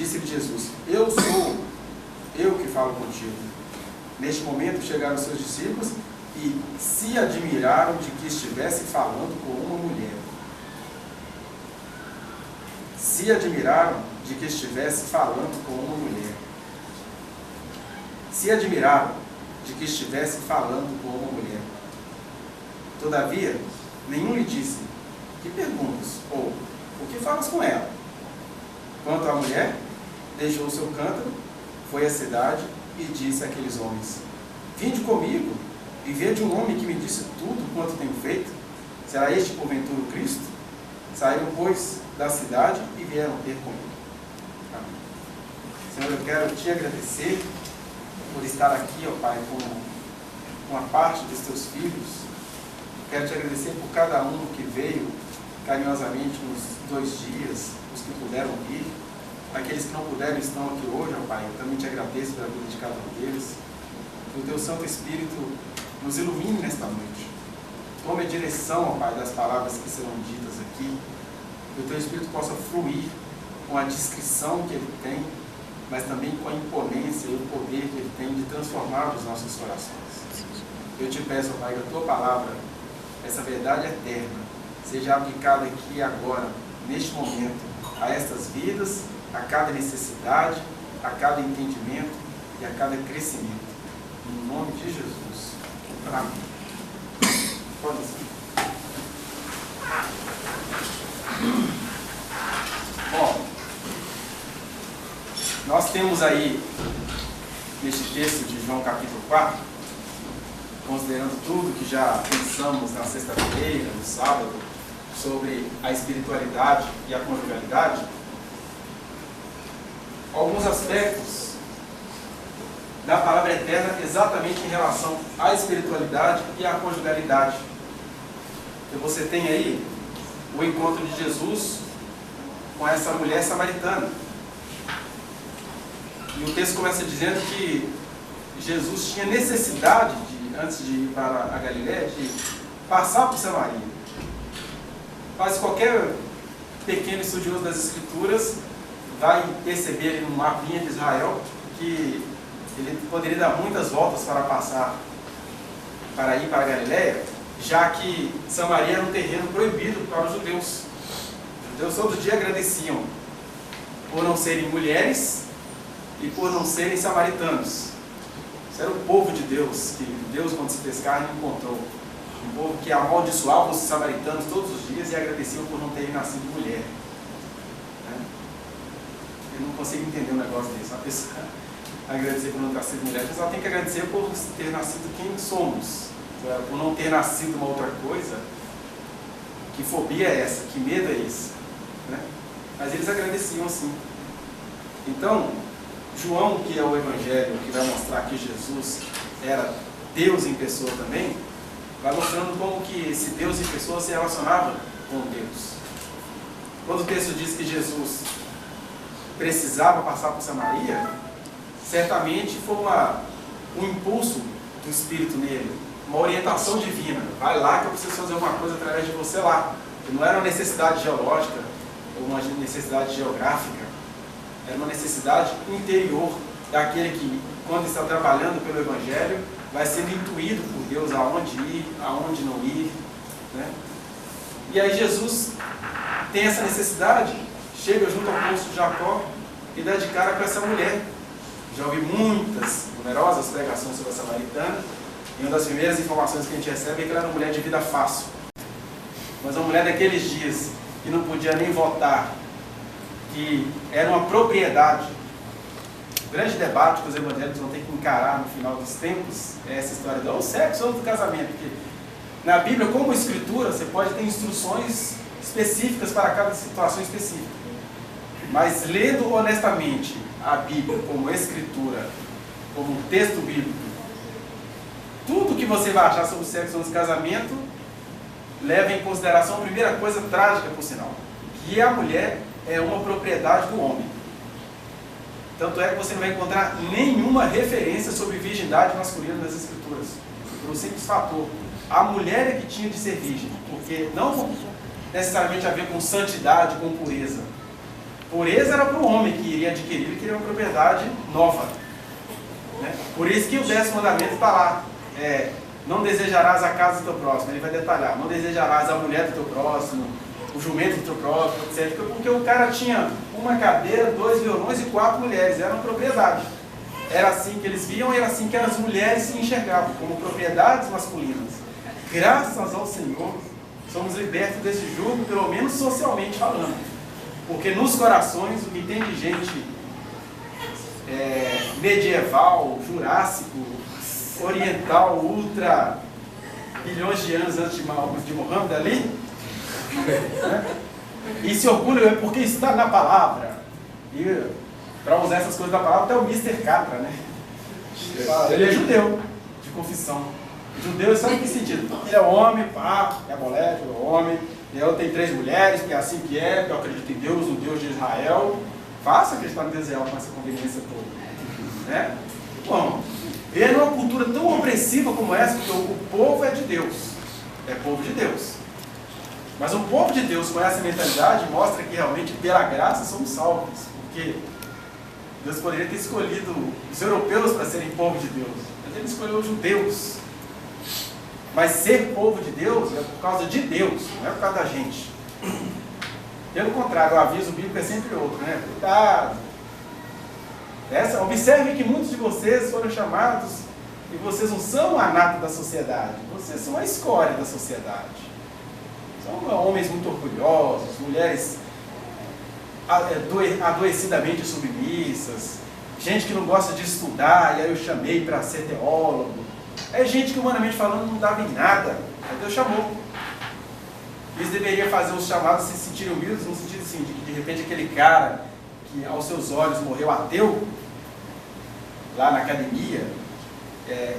Disse-lhe Jesus: eu sou eu que falo contigo. Neste momento chegaram os seus discípulos e se admiraram de que estivesse falando com uma mulher. Se admiraram de que estivesse falando com uma mulher. Se admiraram de que estivesse falando com uma mulher. Todavia, nenhum lhe disse: que perguntas? Ou, o que falas com ela? Quanto à mulher, deixou o seu cântaro, foi à cidade e disse àqueles homens: vinde comigo e vede um homem que me disse tudo quanto tenho feito. Será este porventura o Cristo? Saíram, pois, da cidade e vieram ter comigo. Amém. Senhor, eu quero te agradecer por estar aqui, ó Pai, com a parte dos teus filhos. Quero te agradecer por cada um que veio carinhosamente nos 2 dias, os que puderam vir. Aqueles que não puderam estão aqui hoje, ó Pai. Eu também te agradeço pela vida de cada um deles. Que o teu Santo Espírito nos ilumine nesta noite. Tome a direção, ó Pai, das palavras que serão ditas aqui. Que o teu Espírito possa fluir com a discrição que ele tem, mas também com a imponência e o poder que ele tem de transformar os nossos corações. Eu te peço, ó Pai, que a tua palavra, essa verdade eterna, seja aplicada aqui e agora, neste momento, a estas vidas, a cada necessidade, a cada entendimento e a cada crescimento. Em nome de Jesus. Amém. Pode ser. Bom, nós temos aí, neste texto de João capítulo 4, considerando tudo que já pensamos na sexta-feira, no sábado, sobre a espiritualidade e a conjugalidade, alguns aspectos da palavra eterna exatamente em relação à espiritualidade e à conjugalidade. E você tem aí o encontro de Jesus com essa mulher samaritana. E o texto começa dizendo que Jesus tinha necessidade, antes de ir para a Galiléia, de passar por Samaria. Mas qualquer pequeno estudioso das Escrituras vai perceber no mapinha de Israel que ele poderia dar muitas voltas para passar, para ir para a Galiléia, já que Samaria era um terreno proibido para os judeus. Os judeus todo dia agradeciam por não serem mulheres e por não serem samaritanos. Isso era o povo de Deus, que Deus, quando se fez carne, encontrou. Um povo que amaldiçoava os samaritanos todos os dias e agradeciam por não terem nascido mulher. Eu não consigo entender um negócio desse. Uma pessoa agradecer por não ter nascido mulher, mas ela tem que agradecer por ter nascido quem somos. Por não ter nascido uma outra coisa. Que fobia é essa? Que medo é esse? Mas eles agradeciam sim. Então, João, que é o Evangelho, que vai mostrar que Jesus era Deus em pessoa também, vai mostrando como que esse Deus em pessoa se relacionava com Deus. Quando o texto diz que Jesus precisava passar por Samaria, certamente foi um impulso do Espírito nele, uma orientação divina. Vai lá que eu preciso fazer alguma coisa através de você lá. E não era uma necessidade geológica ou uma necessidade geográfica, era uma necessidade interior daquele que, quando está trabalhando pelo Evangelho, vai sendo intuído por Deus aonde ir, aonde não ir. E aí Jesus tem essa necessidade, chega junto ao poço de Jacó e dá de cara com essa mulher. Já ouvi numerosas pregações sobre a samaritana, e uma das primeiras informações que a gente recebe é que ela era uma mulher de vida fácil. Mas uma mulher daqueles dias que não podia nem votar, que era uma propriedade. O grande debate que os evangélicos vão ter que encarar no final dos tempos é essa história do sexo ou do casamento. Porque na Bíblia, como escritura, você pode ter instruções específicas para cada situação específica. Mas lendo honestamente a Bíblia como escritura, como um texto bíblico, tudo que você vai achar sobre o sexo ou o casamento leva em consideração a primeira coisa trágica, por sinal, que a mulher é uma propriedade do homem. Tanto é que você não vai encontrar nenhuma referência sobre virgindade masculina nas Escrituras, por um simples fator: a mulher é que tinha de ser virgem, porque não necessariamente a ver com santidade, com pureza. Pureza era para o homem que iria adquirir, ele queria uma propriedade nova. Né? Por isso que o 10º mandamento está lá. Não desejarás a casa do teu próximo. Ele vai detalhar. Não desejarás a mulher do teu próximo, o jumento do teu próximo, etc. Porque o cara tinha uma cadeira, 2 violões e 4 mulheres. Era uma propriedade. Era assim que eles viam e era assim que as mulheres se enxergavam, como propriedades masculinas. Graças ao Senhor, somos libertos desse jugo, pelo menos socialmente falando. Porque nos corações, o que tem de gente medieval, jurássico, oriental, ultra, bilhões de anos antes de Muhammad ali, né? E se orgulha é porque está na palavra. E para usar essas coisas da palavra, até o Mr. Catra, né? Ele é judeu, de confissão. Judeu, sabe em que sentido? Ele é homem, pá, é moleque, é homem. Eu tenho 3 mulheres, porque é assim que é, porque eu acredito em Deus, no Deus de Israel. Faça acreditar no Deus de Israel com essa conveniência toda. Né? Bom, ele é uma cultura tão opressiva como essa, porque o povo é de Deus. É povo de Deus. Mas o povo de Deus com essa mentalidade mostra que realmente pela graça somos salvos. Porque Deus poderia ter escolhido os europeus para serem povo de Deus. Mas ele escolheu os judeus. Mas ser povo de Deus é por causa de Deus, não é por causa da gente. Pelo contrário, o aviso bíblico é sempre outro, né? Cuidado. Observe que muitos de vocês foram chamados e vocês não são a nata da sociedade. Vocês são a escória da sociedade. São homens muito orgulhosos, mulheres adoecidamente submissas, gente que não gosta de estudar, e aí eu chamei para ser teólogo. É gente que, humanamente falando, não dava em nada. Aí Deus chamou. Eles deveriam fazer os chamados se sentirem humildes, no sentido assim, de que de repente aquele cara que aos seus olhos morreu ateu, lá na academia,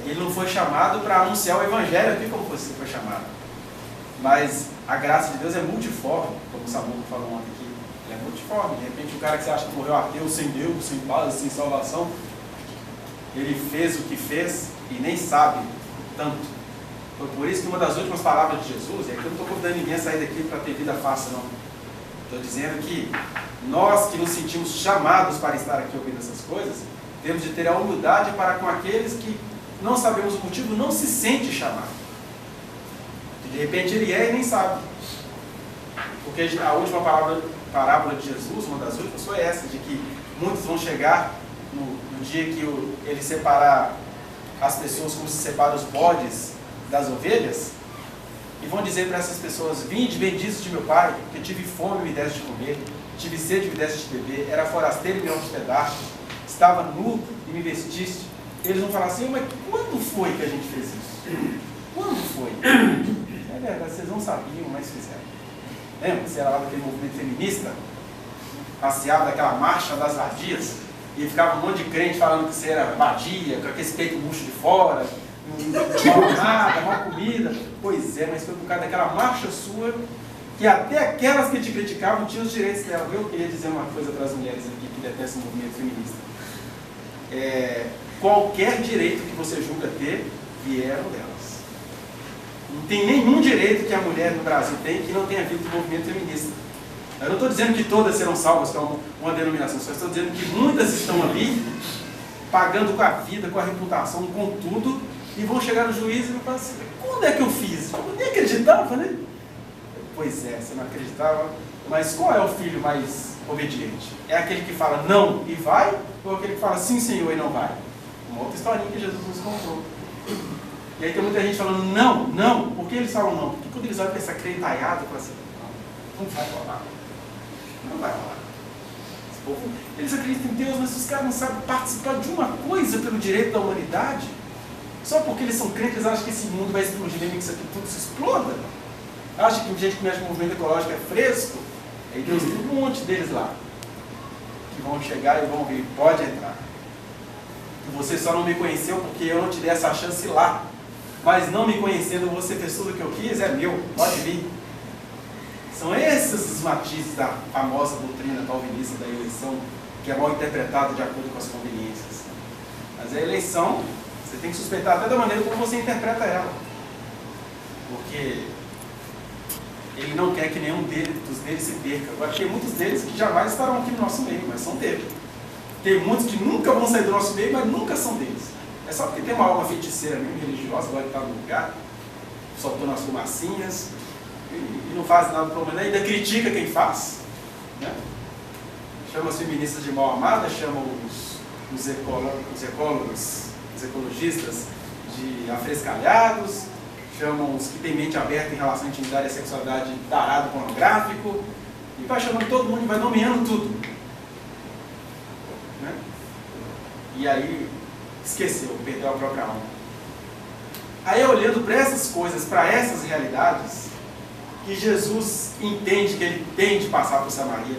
ele não foi chamado para anunciar o evangelho aqui como você foi chamado. Mas a graça de Deus é multiforme, como o Samuel falou ontem aqui. Ele é multiforme. De repente o cara que você acha que morreu ateu, sem Deus, sem paz, sem salvação, ele fez o que fez e nem sabe tanto. Foi por isso que uma das últimas palavras de Jesus, é que eu não estou convidando ninguém a sair daqui para ter vida fácil, não. Estou dizendo que nós que nos sentimos chamados para estar aqui ouvindo essas coisas, temos de ter a humildade para com aqueles que não sabemos o motivo, não se sente chamado. De repente ele é e nem sabe. Porque a última parábola de Jesus, uma das últimas, foi essa, de que muitos vão chegar no dia que ele separar as pessoas como se separa os bodes das ovelhas, e vão dizer para essas pessoas: vinde, benditos de meu Pai, porque tive fome e me deste de comer, tive sede e me deste de beber, era forasteiro e me hospedaste, estava nu e me vestiste. Eles vão falar assim: mas quando foi que a gente fez isso? Quando foi? É verdade, vocês não sabiam, mas fizeram. Lembra? Você era lá daquele movimento feminista, passeava daquela marcha das vadias, e ficava um monte de crente falando que você era vadia, com aquele peito murcho de fora, mal nada, mal comida. Pois é, mas foi por causa daquela marcha sua que até aquelas que te criticavam tinham os direitos dela. Eu queria dizer uma coisa para as mulheres aqui que detestam o movimento feminista. Qualquer direito que você julga ter, vieram delas. Não tem nenhum direito que a mulher no Brasil tem que não tenha vindo do movimento feminista. Eu não estou dizendo que todas serão salvas, que é uma denominação, só estou dizendo que muitas estão ali, pagando com a vida, com a reputação, com tudo, e vão chegar no juiz e vão falar assim: quando é que eu fiz? Eu nem acreditava, né? Pois é, você não acreditava, mas qual é o filho mais obediente? É aquele que fala não e vai, ou aquele que fala sim, Senhor, e não vai? Uma outra historinha que Jesus nos contou. E aí tem muita gente falando não, não. Por que eles falam não? Porque quando eles olham para essa cretaiada, falam assim: não vai rolar. Não vai rolar. Esse povo, eles acreditam em Deus, mas os caras não sabem participar de uma coisa pelo direito da humanidade. Só porque eles são crentes, eles acham que esse mundo vai explodir, mesmo que isso aqui tudo se exploda. Acham que gente que mexe com o movimento ecológico é fresco. Aí Deus tem um monte deles lá, que vão chegar e vão vir: pode entrar. E você só não me conheceu porque eu não te dei essa chance lá. Mas não me conhecendo, você fez tudo o que eu quis, é meu, pode vir. São esses os matizes da famosa doutrina calvinista da eleição, que é mal interpretada de acordo com as conveniências. Mas a eleição, você tem que suspeitar até da maneira como você interpreta ela. Porque Ele não quer que nenhum dos deles se perca. Agora, tem muitos deles que jamais estarão aqui no nosso meio, mas são dele. Tem muitos que nunca vão sair do nosso meio, mas nunca são deles. É só porque tem uma alma feiticeira mesmo, religiosa, agora que está no lugar, soltando as fumacinhas, e não faz nada do problema, ainda critica quem faz, né? Chama as feministas de mal amada, chama os ecologistas de afrescalhados, chamam os que têm mente aberta em relação à intimidade e à sexualidade de tarado pornográfico, e vai chamando todo mundo e vai nomeando tudo, né? E aí esqueceu, perdeu a própria alma. Aí, olhando para essas coisas, para essas realidades, que Jesus entende que ele tem de passar por Samaria,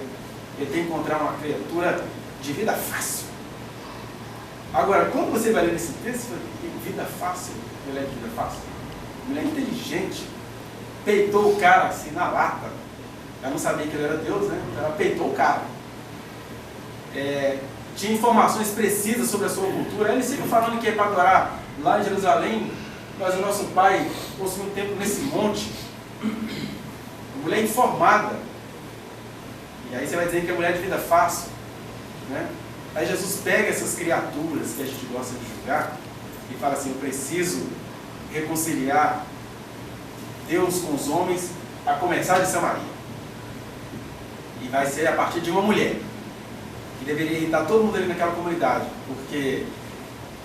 ele tem que encontrar uma criatura de vida fácil. Agora, quando você vai ler esse texto, você fala, vida fácil, mulher de vida fácil, mulher inteligente, peitou o cara assim na lata. Ela não sabia que ele era Deus, né? Ela peitou o cara. Tinha informações precisas sobre a sua cultura. Eles ficam falando que é para adorar lá em Jerusalém, mas o nosso pai possui um templo nesse monte. Mulher informada. E aí você vai dizer que é mulher de vida fácil, né? Aí Jesus pega essas criaturas que a gente gosta de julgar e fala assim, eu preciso reconciliar Deus com os homens, a começar de Samaria. E vai ser a partir de uma mulher, que deveria irritar todo mundo ali naquela comunidade, porque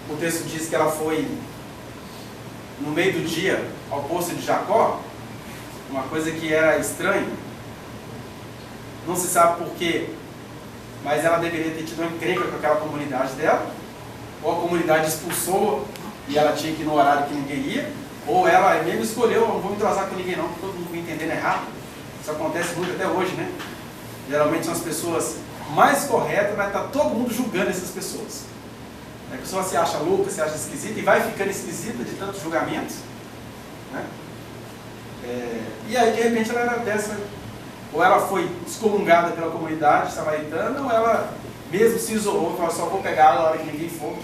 o texto diz que ela foi no meio do dia ao poço de Jacó, uma coisa que era estranha, não se sabe por quê, mas ela deveria ter tido uma encrenca com aquela comunidade dela, ou a comunidade expulsou e ela tinha que ir no horário que ninguém ia, ou ela mesmo escolheu, não vou me entrosar com ninguém não, porque todo mundo me entendendo errado. Isso acontece muito até hoje, né? Geralmente são as pessoas mais corretas, mas está todo mundo julgando essas pessoas. A pessoa se acha louca, se acha esquisita e vai ficando esquisita de tantos julgamentos, né? E aí de repente ela era dessa, ou ela foi excomungada pela comunidade samaritana, ou ela mesmo se isolou e falou, só vou pegar ela na hora que ninguém for.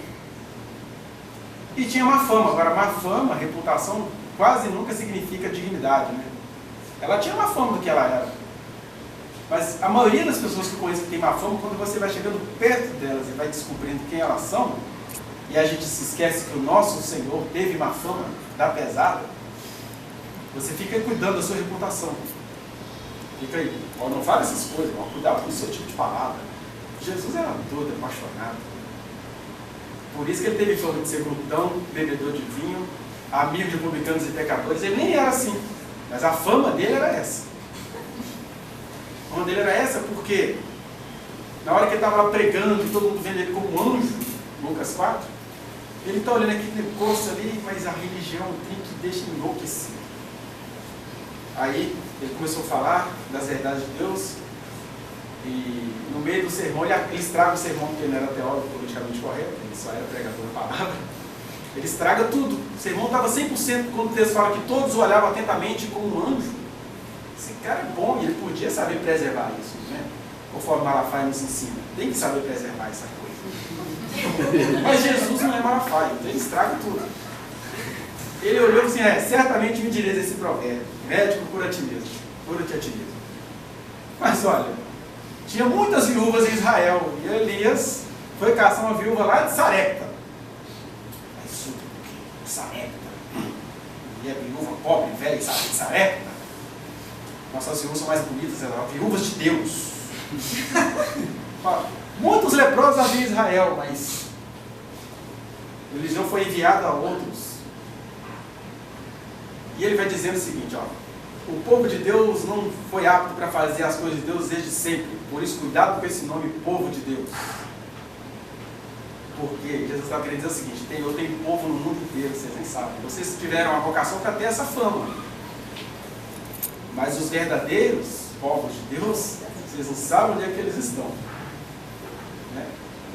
E tinha má fama. Agora má fama, reputação, quase nunca significa dignidade, né? Ela tinha má fama do que ela era. Mas a maioria das pessoas que eu conheço que tem má fama, quando você vai chegando perto delas e vai descobrindo quem elas são, e a gente se esquece que o nosso Senhor teve má fama da pesada, você fica cuidando da sua reputação. Fica aí, ó, não fale essas coisas, ó, cuidado com o seu tipo de palavra. Jesus era todo apaixonado. Por isso que ele teve fama de ser glutão, bebedor de vinho, amigo de publicanos e pecadores. Ele nem era assim, mas a fama dele era essa. A fama dele era essa porque na hora que ele estava lá pregando, e todo mundo vendo ele como um anjo, Lucas 4, ele está olhando aquele negócio ali, mas a religião tem que deixar enlouquecer. Aí ele começou a falar das verdades de Deus, e no meio do sermão, ele estraga o sermão, porque ele não era teólogo politicamente correto, ele só era pregador da palavra. Ele estraga tudo. O sermão estava 100%, quando o texto fala que todos o olhavam atentamente como um anjo. Esse cara é bom, e ele podia saber preservar isso, né? Conforme Malafaia nos ensina. Tem que saber preservar essa coisa. Mas Jesus não é Malafaia, então ele estraga tudo. Ele olhou assim, certamente me direis esse provérbio, médico, cura a ti mesmo, cura-te a ti mesmo. Mas olha, tinha muitas viúvas em Israel, e Elias foi caçar uma viúva lá de Sarepta. Mas Sarepta? E a viúva pobre, velha, de Sarepta? Nossas viúvas são mais bonitas, elas viúvas de Deus. Muitos leprosos havia em Israel, mas Eliseu foi enviado a outros. E ele vai dizendo o seguinte, ó, o povo de Deus não foi apto para fazer as coisas de Deus desde sempre. Por isso, cuidado com esse nome, povo de Deus. Porque Jesus estava querendo dizer o seguinte, eu tenho povo no mundo inteiro, vocês nem sabem. Vocês tiveram uma vocação para ter essa fama. Mas os verdadeiros povos de Deus, vocês não sabem onde é que eles estão. Né?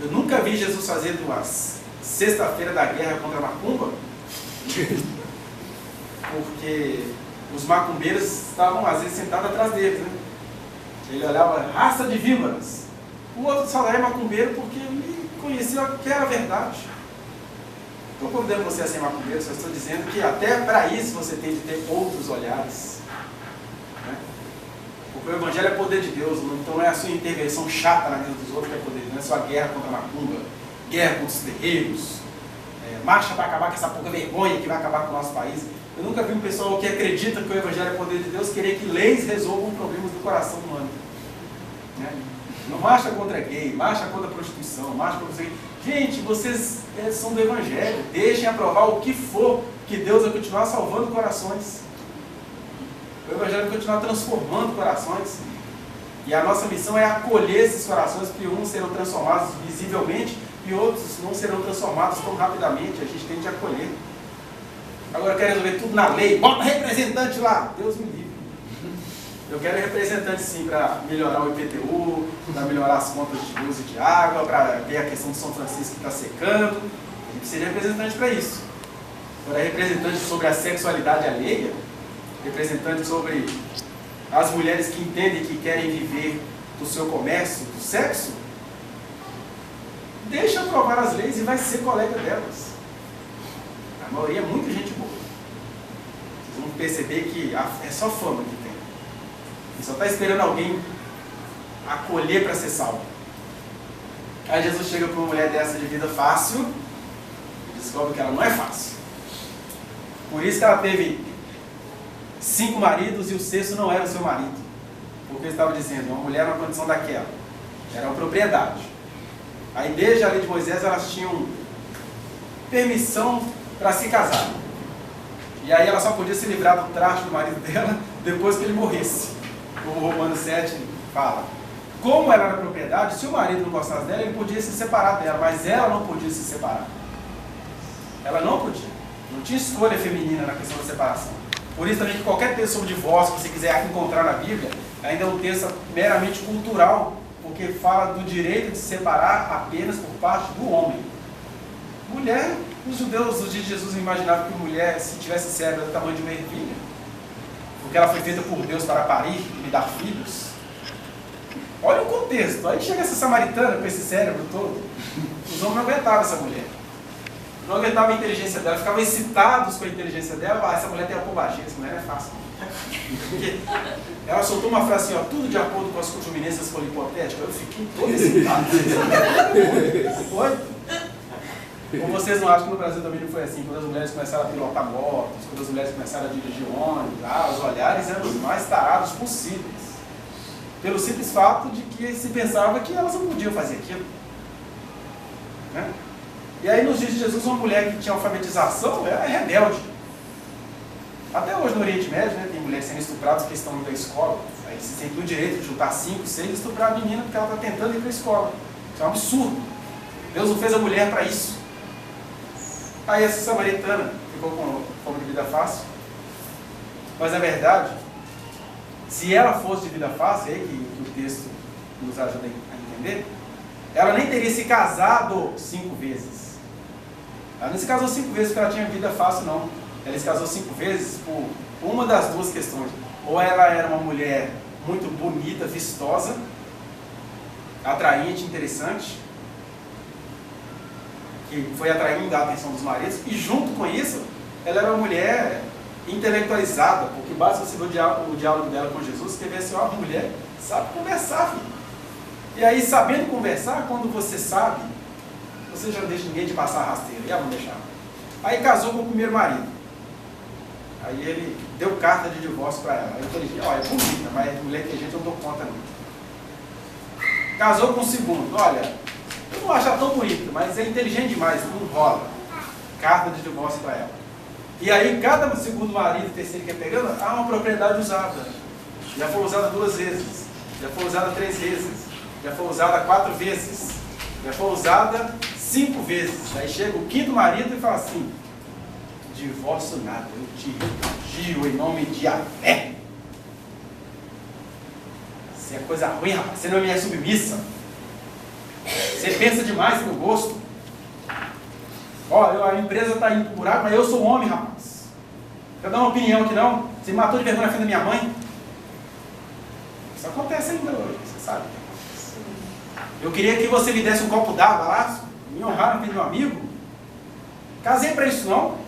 Eu nunca vi Jesus fazendo uma sexta-feira da guerra contra a macumba. Porque os macumbeiros estavam às vezes sentados atrás deles, né? Ele olhava, raça de víboras. O outro só é macumbeiro porque ele conhecia o que era a verdade. Estou convidando você a ser macumbeiro, só estou dizendo que até para isso você tem de ter outros olhares, né? Porque o Evangelho é poder de Deus, então não é a sua intervenção chata na vida dos outros que é poder de Deus, não é só a guerra contra a macumba, guerra contra os terreiros, marcha para acabar com essa pouca vergonha que vai acabar com o nosso país. Eu nunca vi um pessoal que acredita que o Evangelho é poder de Deus querer que leis resolvam problemas do coração humano. Né? Não marcha contra gay, marcha contra a prostituição, marcha contra você. Gente, vocês são do Evangelho, deixem aprovar o que for, que Deus vai continuar salvando corações. O Evangelho vai continuar transformando corações. E a nossa missão é acolher esses corações, porque uns serão transformados visivelmente e outros não serão transformados tão rapidamente. A gente tem de acolher. Agora eu quero resolver tudo na lei, bota representante lá, Deus me livre. Eu quero representante sim para melhorar o IPTU, para melhorar as contas de luz e de água, para ver a questão de São Francisco que está secando. A gente seria representante para isso. Agora representante sobre a sexualidade alheia, representante sobre as mulheres que entendem que querem viver do seu comércio, do sexo, deixa aprovar as leis e vai ser colega delas. A maioria é muita gente boa. Vocês vão perceber que é só fama que tem. E só está esperando alguém acolher para ser salvo. Aí Jesus chega para uma mulher dessa de vida fácil e descobre que ela não é fácil. Por isso que ela teve 5 maridos e o 6º não era o seu marido. Porque ele estava dizendo, uma mulher numa condição daquela. Era uma propriedade. Aí desde a lei de Moisés elas tinham permissão para se casar. E aí ela só podia se livrar do traste do marido dela depois que ele morresse. Como Romanos 7 fala. Como ela era propriedade, se o marido não gostasse dela, ele podia se separar dela, mas ela não podia se separar. Ela não podia. Não tinha escolha feminina na questão da separação. Por isso também que qualquer texto sobre divórcio que você quiser encontrar na Bíblia, ainda é um texto meramente cultural, porque fala do direito de se separar apenas por parte do homem. Mulher, os judeus dos dias de Jesus imaginavam que mulher, se tivesse cérebro do tamanho de uma ervilha, porque ela foi feita por Deus para parir e me dar filhos. Olha o contexto. Aí chega essa samaritana com esse cérebro todo. Os homens não aguentavam essa mulher. Não aguentavam a inteligência dela. Ficavam excitados com a inteligência dela. Essa mulher tem uma bobagem. Essa mulher não é fácil. Porque ela soltou uma frase assim, ó, tudo de acordo com as conjuminências polihipotéticas. Eu fiquei todo excitado. Foi? Ou vocês não acham que no Brasil também não foi assim? Quando as mulheres começaram a pilotar motos, quando as mulheres começaram a dirigir ônibus, os olhares eram os mais tarados possíveis. Pelo simples fato de que se pensava que elas não podiam fazer aquilo. Né? E aí nos dias de Jesus, uma mulher que tinha alfabetização era rebelde. Até hoje no Oriente Médio, né, tem mulheres sendo estupradas que estão indo à escola. Aí se tem o direito de juntar 5, 6 e estuprar a menina porque ela está tentando ir para a escola. Isso é um absurdo. Deus não fez a mulher para isso. Aí essa samaritana ficou com fome de vida fácil. Mas a verdade, se ela fosse de vida fácil, é aí que o texto nos ajuda a entender, ela nem teria se casado 5 vezes. Ela não se casou 5 vezes porque ela tinha vida fácil, não. Ela se casou 5 vezes por uma das duas questões. Ou ela era uma mulher muito bonita, vistosa, atraente, interessante, que foi atraindo a atenção dos maridos, e junto com isso, ela era uma mulher intelectualizada, porque basta você ver o diálogo dela com Jesus, que vê assim, ó, a mulher sabe conversar, filho. E aí, sabendo conversar, quando você sabe, você já não deixa ninguém de passar rasteira, e vamos deixar. Aí casou com o primeiro marido. Aí ele deu carta de divórcio para ela. Aí eu falei, ó, é bonita, mas mulher inteligente eu não dou conta não. Casou com o segundo, olha, eu não acho ela tão bonita, mas é inteligente demais, não rola. Carta de divórcio para ela. E aí cada segundo marido e terceiro que é pegando, uma propriedade usada. Já foi usada 2 vezes, já foi usada 3 vezes, já foi usada 4 vezes, já foi usada 5 vezes. Aí chega o 5º marido e fala assim, divórcio nada, eu te repugio em nome de Yahvé. Isso é coisa ruim, rapaz, você não é minha submissa. Você pensa demais no gosto. Ó, a empresa está indo pro buraco, mas eu sou um homem, rapaz. Quer dar uma opinião aqui não? Você matou de vergonha na frente da minha mãe? Isso acontece ainda hoje, você sabe. Eu queria que você me desse um copo d'água lá, me honrar na frente do meu amigo. Casei para isso não.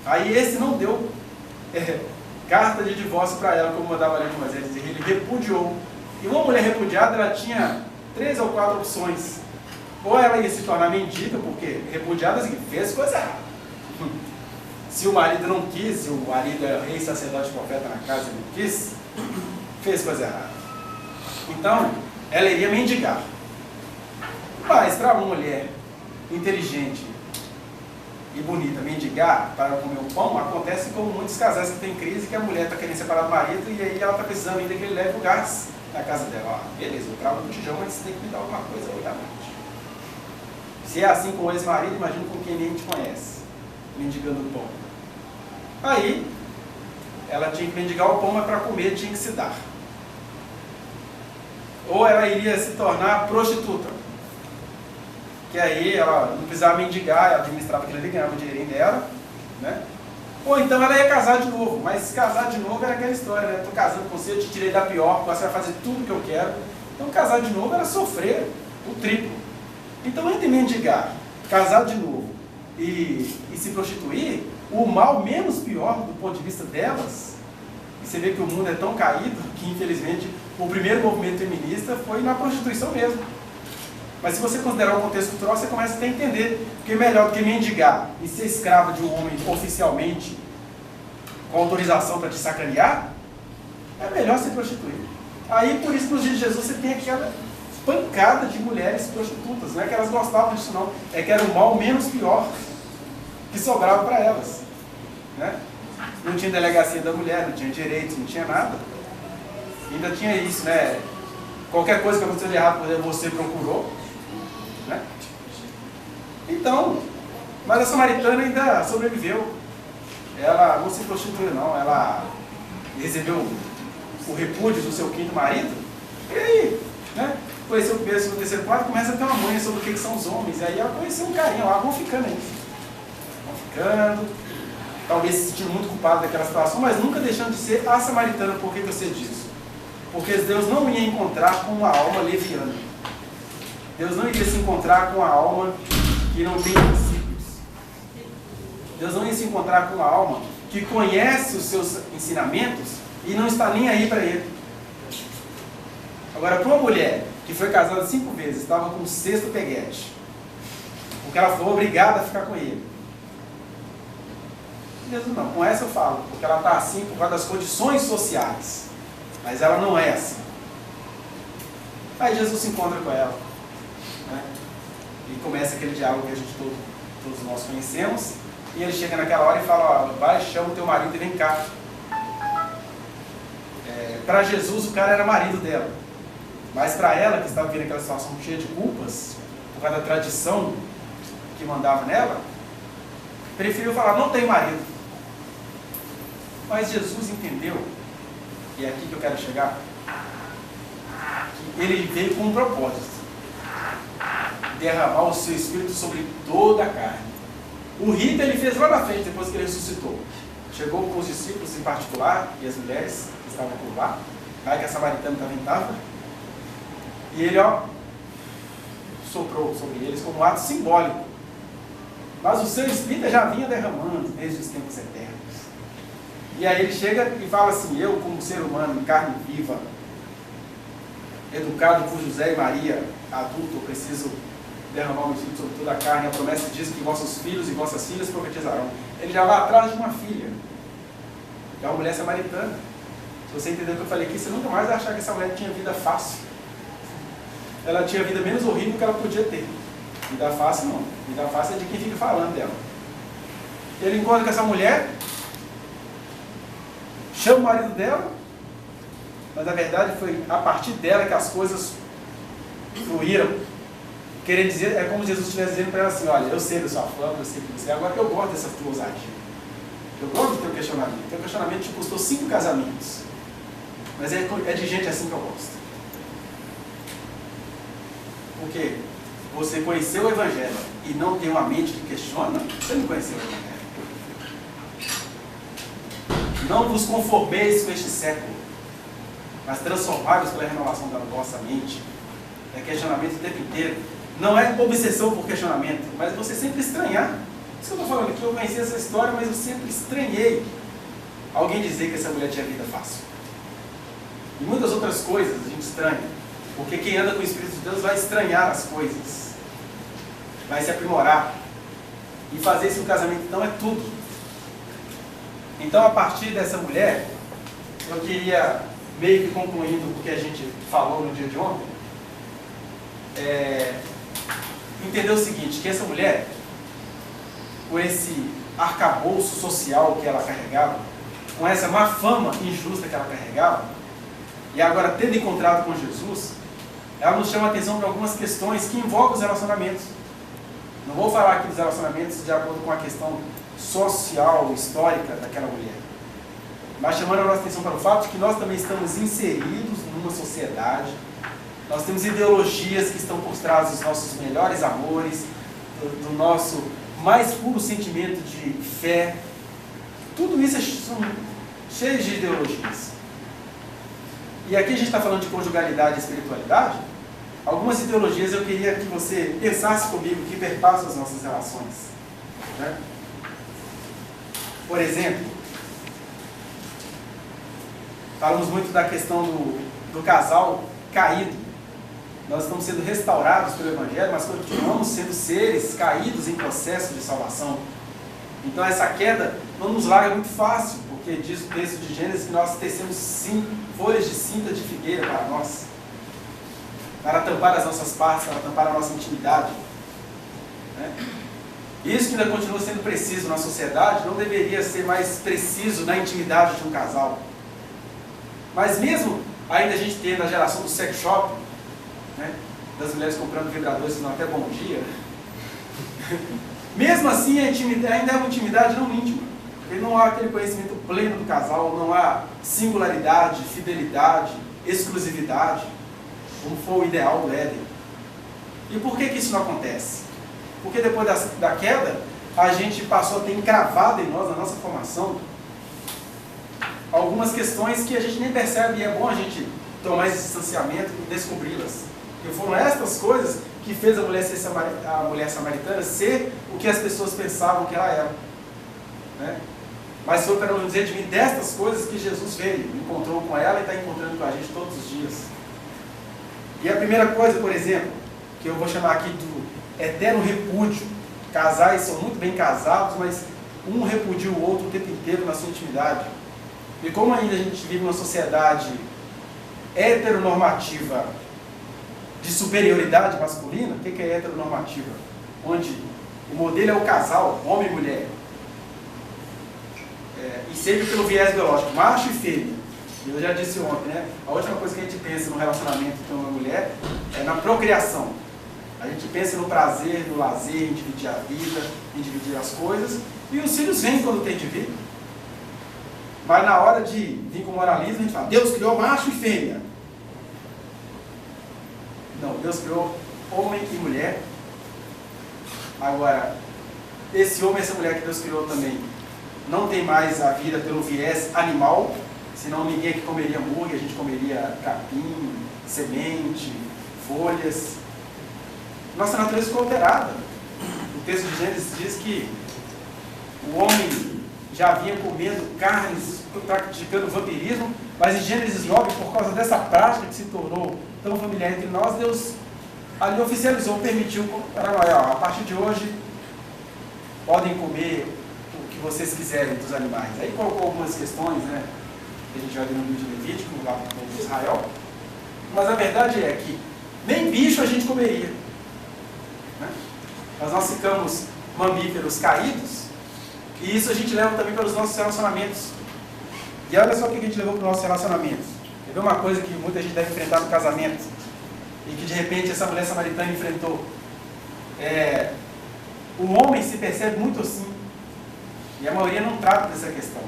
Aí esse não deu carta de divórcio para ela, como mandava a lei de Moisés. Ele repudiou. E uma mulher repudiada, ela tinha 3 ou 4 opções. Ou ela ia se tornar mendiga, porque repudiada fez coisa errada. Se o marido não quis, se o marido era rei, sacerdote, profeta na casa e não quis, fez coisa errada. Então, ela iria mendigar. Mas para uma mulher inteligente e bonita mendigar para comer o pão, acontece como muitos casais que têm crise, que a mulher está querendo separar do marido e aí ela está precisando ainda que ele leve o gás na casa dela. Beleza, eu trago um botijão, mas você tem que me dar alguma coisa hoje à noite. Se é assim com o ex-marido, imagina com quem nem te conhece, mendigando o pão. Aí, ela tinha que mendigar o pão, mas para comer tinha que se dar. Ou ela iria se tornar prostituta, que aí ela não precisava mendigar, ela administrava aquilo ali, ganhava o dinheirinho dela, né? Ou então ela ia casar de novo, mas casar de novo era aquela história, né? Estou casando com você, eu te tirei da pior, você vai fazer tudo que eu quero. Então casar de novo era sofrer o triplo. Então, entre mendigar, casar de novo e se prostituir, o mal menos pior do ponto de vista delas, e você vê que o mundo é tão caído que, infelizmente, o primeiro movimento feminista foi na prostituição mesmo. Mas se você considerar o contexto cultural, você começa a entender que é melhor do que mendigar e ser escravo de um homem oficialmente, com autorização para te sacanear, é melhor se prostituir. Aí, por isso, nos dias de Jesus, você tem aquela pancada de mulheres prostitutas. Não é que elas gostavam disso não, é que era o mal menos pior que sobrava para elas, né? Não tinha delegacia da mulher, não tinha direitos, não tinha nada. Ainda tinha isso, né? Qualquer coisa que aconteceu de errado, você procurou, né? Então, mas a samaritana ainda sobreviveu. Ela não se prostituiu não, ela recebeu o repúdio do seu 5º marido, e aí, né? Conheceu o primeiro, segundo, terceiro, quarto, começa a ter uma manha sobre o que são os homens. E aí ela conheceu um carinha lá, vão ficando aí. Vão ficando, talvez se sentindo muito culpado daquela situação, mas nunca deixando de ser a samaritana. Por que eu sei disso? Porque Deus não ia encontrar com uma alma leviana. Deus não iria se encontrar com uma alma que não tem princípios. Deus não ia se encontrar com uma alma que conhece os seus ensinamentos e não está nem aí para ele. Agora, para uma mulher que foi casada 5 vezes, estava com o 6º peguete, porque ela foi obrigada a ficar com ele. Deus não, com essa eu falo, porque ela está assim por causa das condições sociais, mas ela não é assim. Aí Jesus se encontra com ela, né? E começa aquele diálogo que a gente todos nós conhecemos, e ele chega naquela hora e fala, ó, vai, chama o teu marido e vem cá. Para Jesus o cara era marido dela. Mas para ela, que estava vivendo aquela situação cheia de culpas, por causa da tradição que mandava nela, preferiu falar, não tem marido. Mas Jesus entendeu, e é aqui que eu quero chegar, que ele veio com um propósito: derramar o seu Espírito sobre toda a carne. O rito ele fez lá na frente, depois que ele ressuscitou. Chegou com os discípulos em particular, e as mulheres que estavam por lá, vai que a samaritana também estava. E ele, ó, soprou sobre eles como um ato simbólico. Mas o seu Espírito já vinha derramando desde os tempos eternos. E aí ele chega e fala assim, eu como ser humano, em carne viva, educado por José e Maria, adulto, eu preciso derramar o Espírito sobre toda a carne. A promessa diz que vossos filhos e vossas filhas profetizarão. Ele já vai atrás de uma filha, que é uma mulher samaritana. Se você entendeu o que eu falei aqui, você nunca mais vai achar que essa mulher tinha vida fácil. Ela tinha a vida menos horrível que ela podia ter. Vida fácil não. Vida fácil é de quem fica falando dela. Ele encontra com essa mulher, chama o marido dela, mas na verdade foi a partir dela que as coisas fluíram. Querendo dizer, é como Jesus estivesse dizendo para ela assim, olha, eu sei da sua fama, eu sei que você é, agora eu gosto dessa tua ousadia. Eu gosto do teu questionamento. Teu questionamento te custou 5 casamentos. Mas é de gente assim que eu gosto. Porque você conheceu o Evangelho e não tem uma mente que questiona, você não conheceu o Evangelho. Não vos conformeis com este século, mas transformai-vos pela renovação da vossa mente. É questionamento o tempo inteiro. Não é obsessão por questionamento, mas você sempre estranhar. Isso que eu estou falando aqui, eu conheci essa história, mas eu sempre estranhei. alguém dizer que essa mulher tinha vida fácil. E muitas outras coisas a gente estranha, porque quem anda com o Espírito de Deus vai estranhar as coisas, vai se aprimorar, e fazer isso no casamento então é tudo. Então, a partir dessa mulher, eu queria, meio que concluindo o que a gente falou no dia de ontem, entender o seguinte, que essa mulher, com esse arcabouço social que ela carregava, com essa má fama injusta que ela carregava, e agora tendo encontrado com Jesus, ela nos chama a atenção para algumas questões que envolvem os relacionamentos. Não vou falar aqui dos relacionamentos de acordo com a questão social, histórica daquela mulher, mas chamando a nossa atenção para o fato de que nós também estamos inseridos numa sociedade, nós temos ideologias que estão por trás dos nossos melhores amores, do nosso mais puro sentimento de fé. Tudo isso são cheios de ideologias. E aqui a gente está falando de conjugalidade e espiritualidade. Algumas ideologias eu queria que você pensasse comigo, que perpassam as nossas relações, né? Por exemplo, falamos muito da questão do casal caído. Nós estamos sendo restaurados pelo Evangelho, mas continuamos sendo seres caídos em processo de salvação. Então essa queda não nos larga muito fácil, porque diz o texto de Gênesis que nós tecemos folhas de cinta de figueira para nós, para tampar as nossas partes, para tampar a nossa intimidade, né? Isso que ainda continua sendo preciso na sociedade, não deveria ser mais preciso na intimidade de um casal. Mas mesmo ainda a gente tendo a geração do sex shop, né, das mulheres comprando vibradores que não até bom dia, mesmo assim a intimidade ainda é uma intimidade não íntima, porque não há aquele conhecimento pleno do casal, não há singularidade, fidelidade, exclusividade, como foi o ideal do Éden. E por que isso não acontece? Porque depois da queda, a gente passou a ter encravado em nós, na nossa formação, algumas questões que a gente nem percebe, e é bom a gente tomar esse distanciamento e descobri-las. Porque foram estas coisas que fez a mulher samaritana ser o que as pessoas pensavam que ela era, né? Mas foi para não dizer de mim destas coisas que Jesus veio, encontrou com ela e está encontrando com a gente todos os dias. E a primeira coisa, por exemplo, que eu vou chamar aqui do eterno repúdio. Casais são muito bem casados, mas um repudia o outro o tempo inteiro na sua intimidade. E como ainda a gente vive numa sociedade heteronormativa de superioridade masculina, o que é heteronormativa? Onde o modelo é o casal, homem e mulher. E sempre pelo viés biológico, macho e fêmea. Eu já disse ontem, né? A última coisa que a gente pensa no relacionamento com uma mulher é na procriação. A gente pensa no prazer, no lazer, em dividir a vida, em dividir as coisas. E os filhos vêm quando tem de vir. Mas na hora de vir com moralismo, a gente fala, Deus criou macho e fêmea. Não, Deus criou homem e mulher. Agora, esse homem e essa mulher que Deus criou também não tem mais a vida pelo viés animal, senão ninguém aqui comeria hambúrguer, a gente comeria capim, semente, folhas. Nossa natureza ficou alterada. O texto de Gênesis diz que o homem já vinha comendo carnes, praticando vampirismo, mas em Gênesis 9, por causa dessa prática que se tornou tão familiar entre nós, Deus ali oficializou, permitiu, a partir de hoje podem comer o que vocês quiserem dos animais. Aí colocou algumas questões, né, que a gente vai ver no livro de Levítico, lá para o povo de Israel, mas a verdade é que nem bicho a gente comeria, né? Mas nós ficamos mamíferos caídos, e isso a gente leva também para os nossos relacionamentos. E olha só o que a gente levou para os nossos relacionamentos. Quer ver uma coisa que muita gente deve enfrentar no casamento, e que de repente essa mulher samaritana enfrentou? O homem se percebe muito assim, e a maioria não trata dessa questão.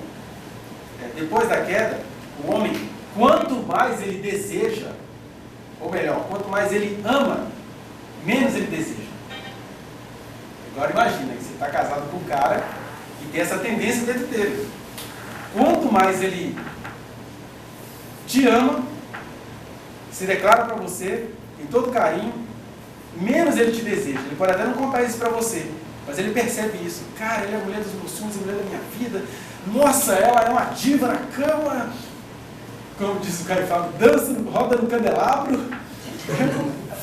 Depois da queda, o homem, quanto mais ele deseja, ou melhor, quanto mais ele ama, menos ele deseja. Agora imagina que você está casado com um cara e tem essa tendência dentro dele. Quanto mais ele te ama, se declara para você, em todo carinho, menos ele te deseja. Ele pode até não contar isso para você, mas ele percebe isso. Cara, ele é a mulher dos meus sonhos, a mulher da minha vida. Nossa, ela é uma diva na cama. Como diz o cara que fala, dança, roda no candelabro,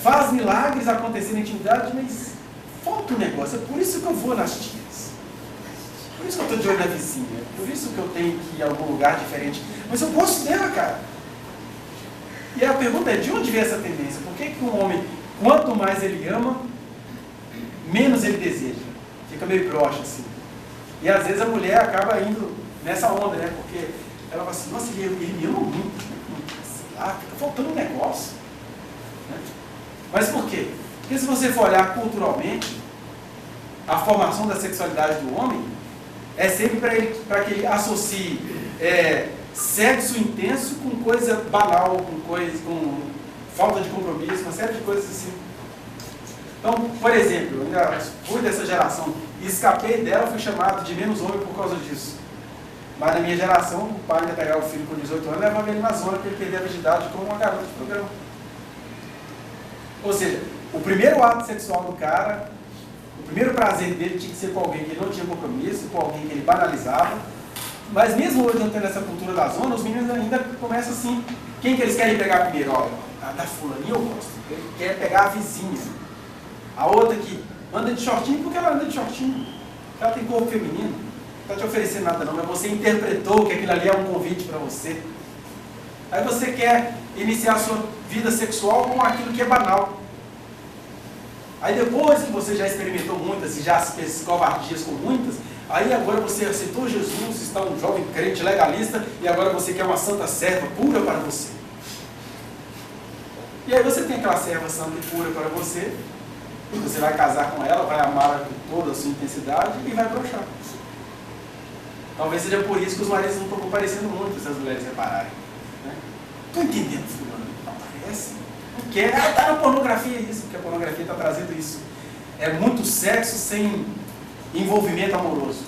faz milagres acontecer na intimidade, mas falta um negócio. É por isso que eu vou nas tias. Por isso que eu estou de olho na vizinha. Por isso que eu tenho que ir a algum lugar diferente. Mas eu gosto dela, cara. E a pergunta é, de onde vem essa tendência? Por que que um homem, quanto mais ele ama, menos ele deseja? Fica meio broxa assim. E às vezes a mulher acaba indo nessa onda, né? Porque ela fala assim, nossa, ele me ama muito. Sei lá, fica faltando um negócio. Né? Mas por quê? Porque se você for olhar culturalmente, a formação da sexualidade do homem é sempre para que ele associe sexo intenso com coisa banal, com falta de compromisso, uma série de coisas assim. Então, por exemplo, eu ainda fui dessa geração e escapei dela, fui chamado de menos homem por causa disso. Mas na minha geração, o pai ia pegar o filho com 18 anos e levava ele na zona para ele perder a virgindade como uma garota de programa. Ou seja, o primeiro ato sexual do cara, o primeiro prazer dele tinha que ser com alguém que ele não tinha compromisso, com alguém que ele banalizava. Mas mesmo hoje não tendo essa cultura da zona, os meninos ainda começam assim, quem que eles querem pegar primeiro? Olha, a da fulaninha eu gosto, ele quer pegar a vizinha. A outra que anda de shortinho porque ela anda de shortinho. Ela tem corpo feminino, não está te oferecendo nada não, mas você interpretou que aquilo ali é um convite para você. Aí você quer iniciar a sua vida sexual com aquilo que é banal. Aí depois que você já experimentou muitas e já fez covardias com muitas, aí agora você aceitou Jesus, está um jovem crente legalista e agora você quer uma santa serva pura para você. E aí você tem aquela serva santa e pura para você, você vai casar com ela, vai amá-la com toda a sua intensidade e vai broxar. Talvez seja por isso que os maridos não estão comparecendo muito, se as mulheres repararem. Estou entendendo, fulano, não aparece. Não quer, está na pornografia isso, porque a pornografia está trazendo isso. É muito sexo sem envolvimento amoroso.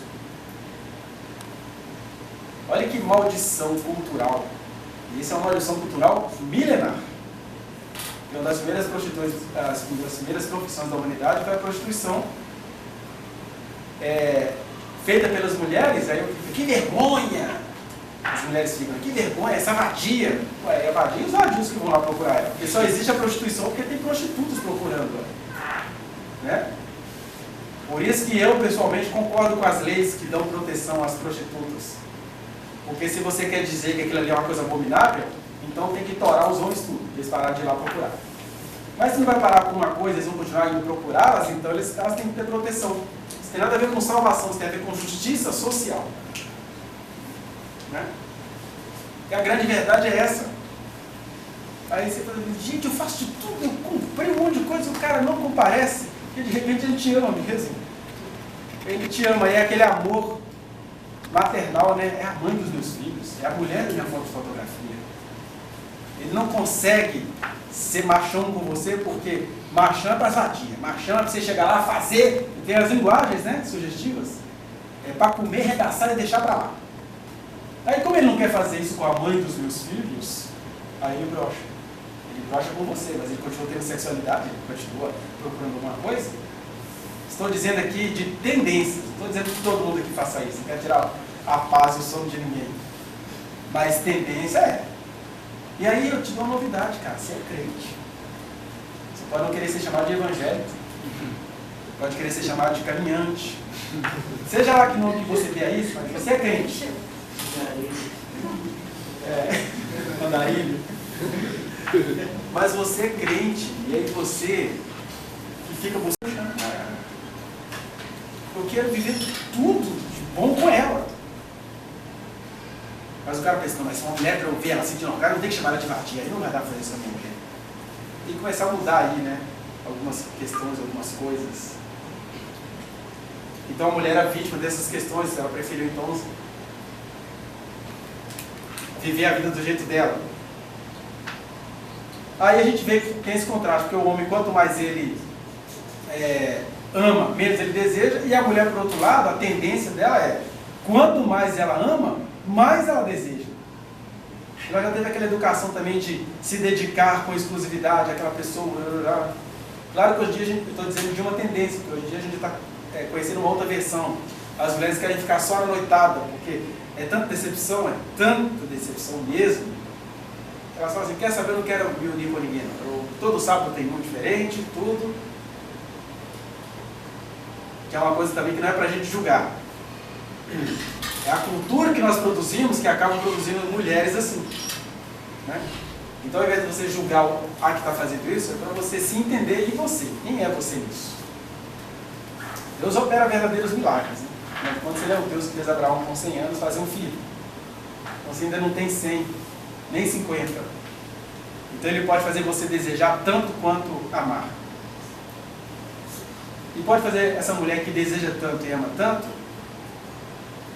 Olha que maldição cultural. E isso é uma maldição cultural milenar. Uma das primeiras prostituições, das primeiras profissões da humanidade foi a prostituição feita pelas mulheres. Aí eu fico, que vergonha! As mulheres ficam, que vergonha, essa vadia. Ué, é a vadia e os vadios que vão lá procurar ela. Porque só existe a prostituição porque tem prostitutos procurando ela. Né? Por isso que eu, pessoalmente, concordo com as leis que dão proteção às prostitutas. Porque se você quer dizer que aquilo ali é uma coisa abominável, então tem que torar os homens tudo, eles pararam de ir lá procurar. Mas se não vai parar por uma coisa, eles vão continuar indo procurá-las, então elas têm que ter proteção. Isso tem nada a ver com salvação, isso tem a ver com justiça social. Né? E a grande verdade é essa. Aí você fala, gente, eu faço de tudo, eu comprei um monte de coisa, o cara não comparece, e de repente ele te ama mesmo. Ele te ama, é aquele amor maternal, né? É a mãe dos meus filhos, é a mulher da minha fotografia. Ele não consegue ser machão com você, porque machão é para vadia, machão é para você chegar lá, fazer, tem as linguagens, né, sugestivas, é para comer, arregaçar e deixar para lá. Aí como ele não quer fazer isso com a mãe dos meus filhos, aí ele brocha. Ele brocha com você, mas ele continua tendo sexualidade, ele continua procurando alguma coisa. Estou dizendo aqui de tendências, não estou dizendo que todo mundo aqui faça isso, não quer tirar a paz e o sono de ninguém. Mas tendência é. E aí eu te dou uma novidade, cara, você é crente. Você pode não querer ser chamado de evangélico, pode querer ser chamado de caminhante. Seja lá que nome que você dê a isso, mas você é crente. Andarilho. Mas você é crente, e aí você que fica buscando. Eu quero viver tudo de bom com ela. Mas o cara pensa, não, mas se uma mulher para eu ver ela assim, não, o cara não tem que chamar ela de vadia, aí não vai dar para fazer isso com a minha mulher. Tem que começar a mudar aí, né? Algumas questões, algumas coisas. Então a mulher é vítima dessas questões, ela preferiu então viver a vida do jeito dela. Aí a gente vê que tem esse contraste, porque o homem, quanto mais ele ama, menos ele deseja, e a mulher, por outro lado, a tendência dela é, quanto mais ela ama, mais ela deseja. Ela já teve aquela educação também de se dedicar com exclusividade àquela pessoa. Claro que hoje em dia eu estou dizendo de uma tendência, porque hoje em dia a gente está conhecendo uma outra versão. As mulheres querem ficar só na noitada, porque é tanta decepção mesmo. Elas falam assim, quer saber, eu não quero me unir com ninguém. Todo sábado tem um diferente, tudo. Que é uma coisa também que não é para a gente julgar. É a cultura que nós produzimos que acaba produzindo mulheres assim. Né? Então, ao invés de você julgar a que está fazendo isso, é para você se entender em você. Quem é você nisso? Deus opera verdadeiros milagres. Né? Quando você é o Deus que fez Abraão com 100 anos fazer um filho. Então, você ainda não tem 100, nem 50. Então, Ele pode fazer você desejar tanto quanto amar. E pode fazer essa mulher que deseja tanto e ama tanto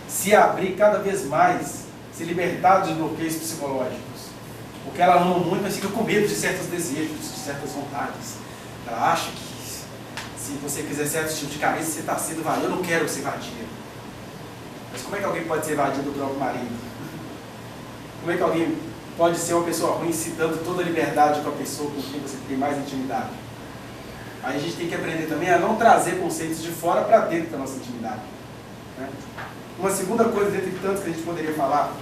se abrir cada vez mais, se libertar dos bloqueios psicológicos. Porque ela ama muito, mas fica com medo de certos desejos, de certas vontades. Ela acha que se você quiser certo tipo de cabeça, você está sendo vadio. Eu não quero ser vadia. Mas como é que alguém pode ser vadio do próprio marido? Como é que alguém pode ser uma pessoa ruim citando toda a liberdade com a pessoa com quem você tem mais intimidade? Aí a gente tem que aprender também a não trazer conceitos de fora para dentro da nossa intimidade. Né? Uma segunda coisa, dentre tantos que a gente poderia falar,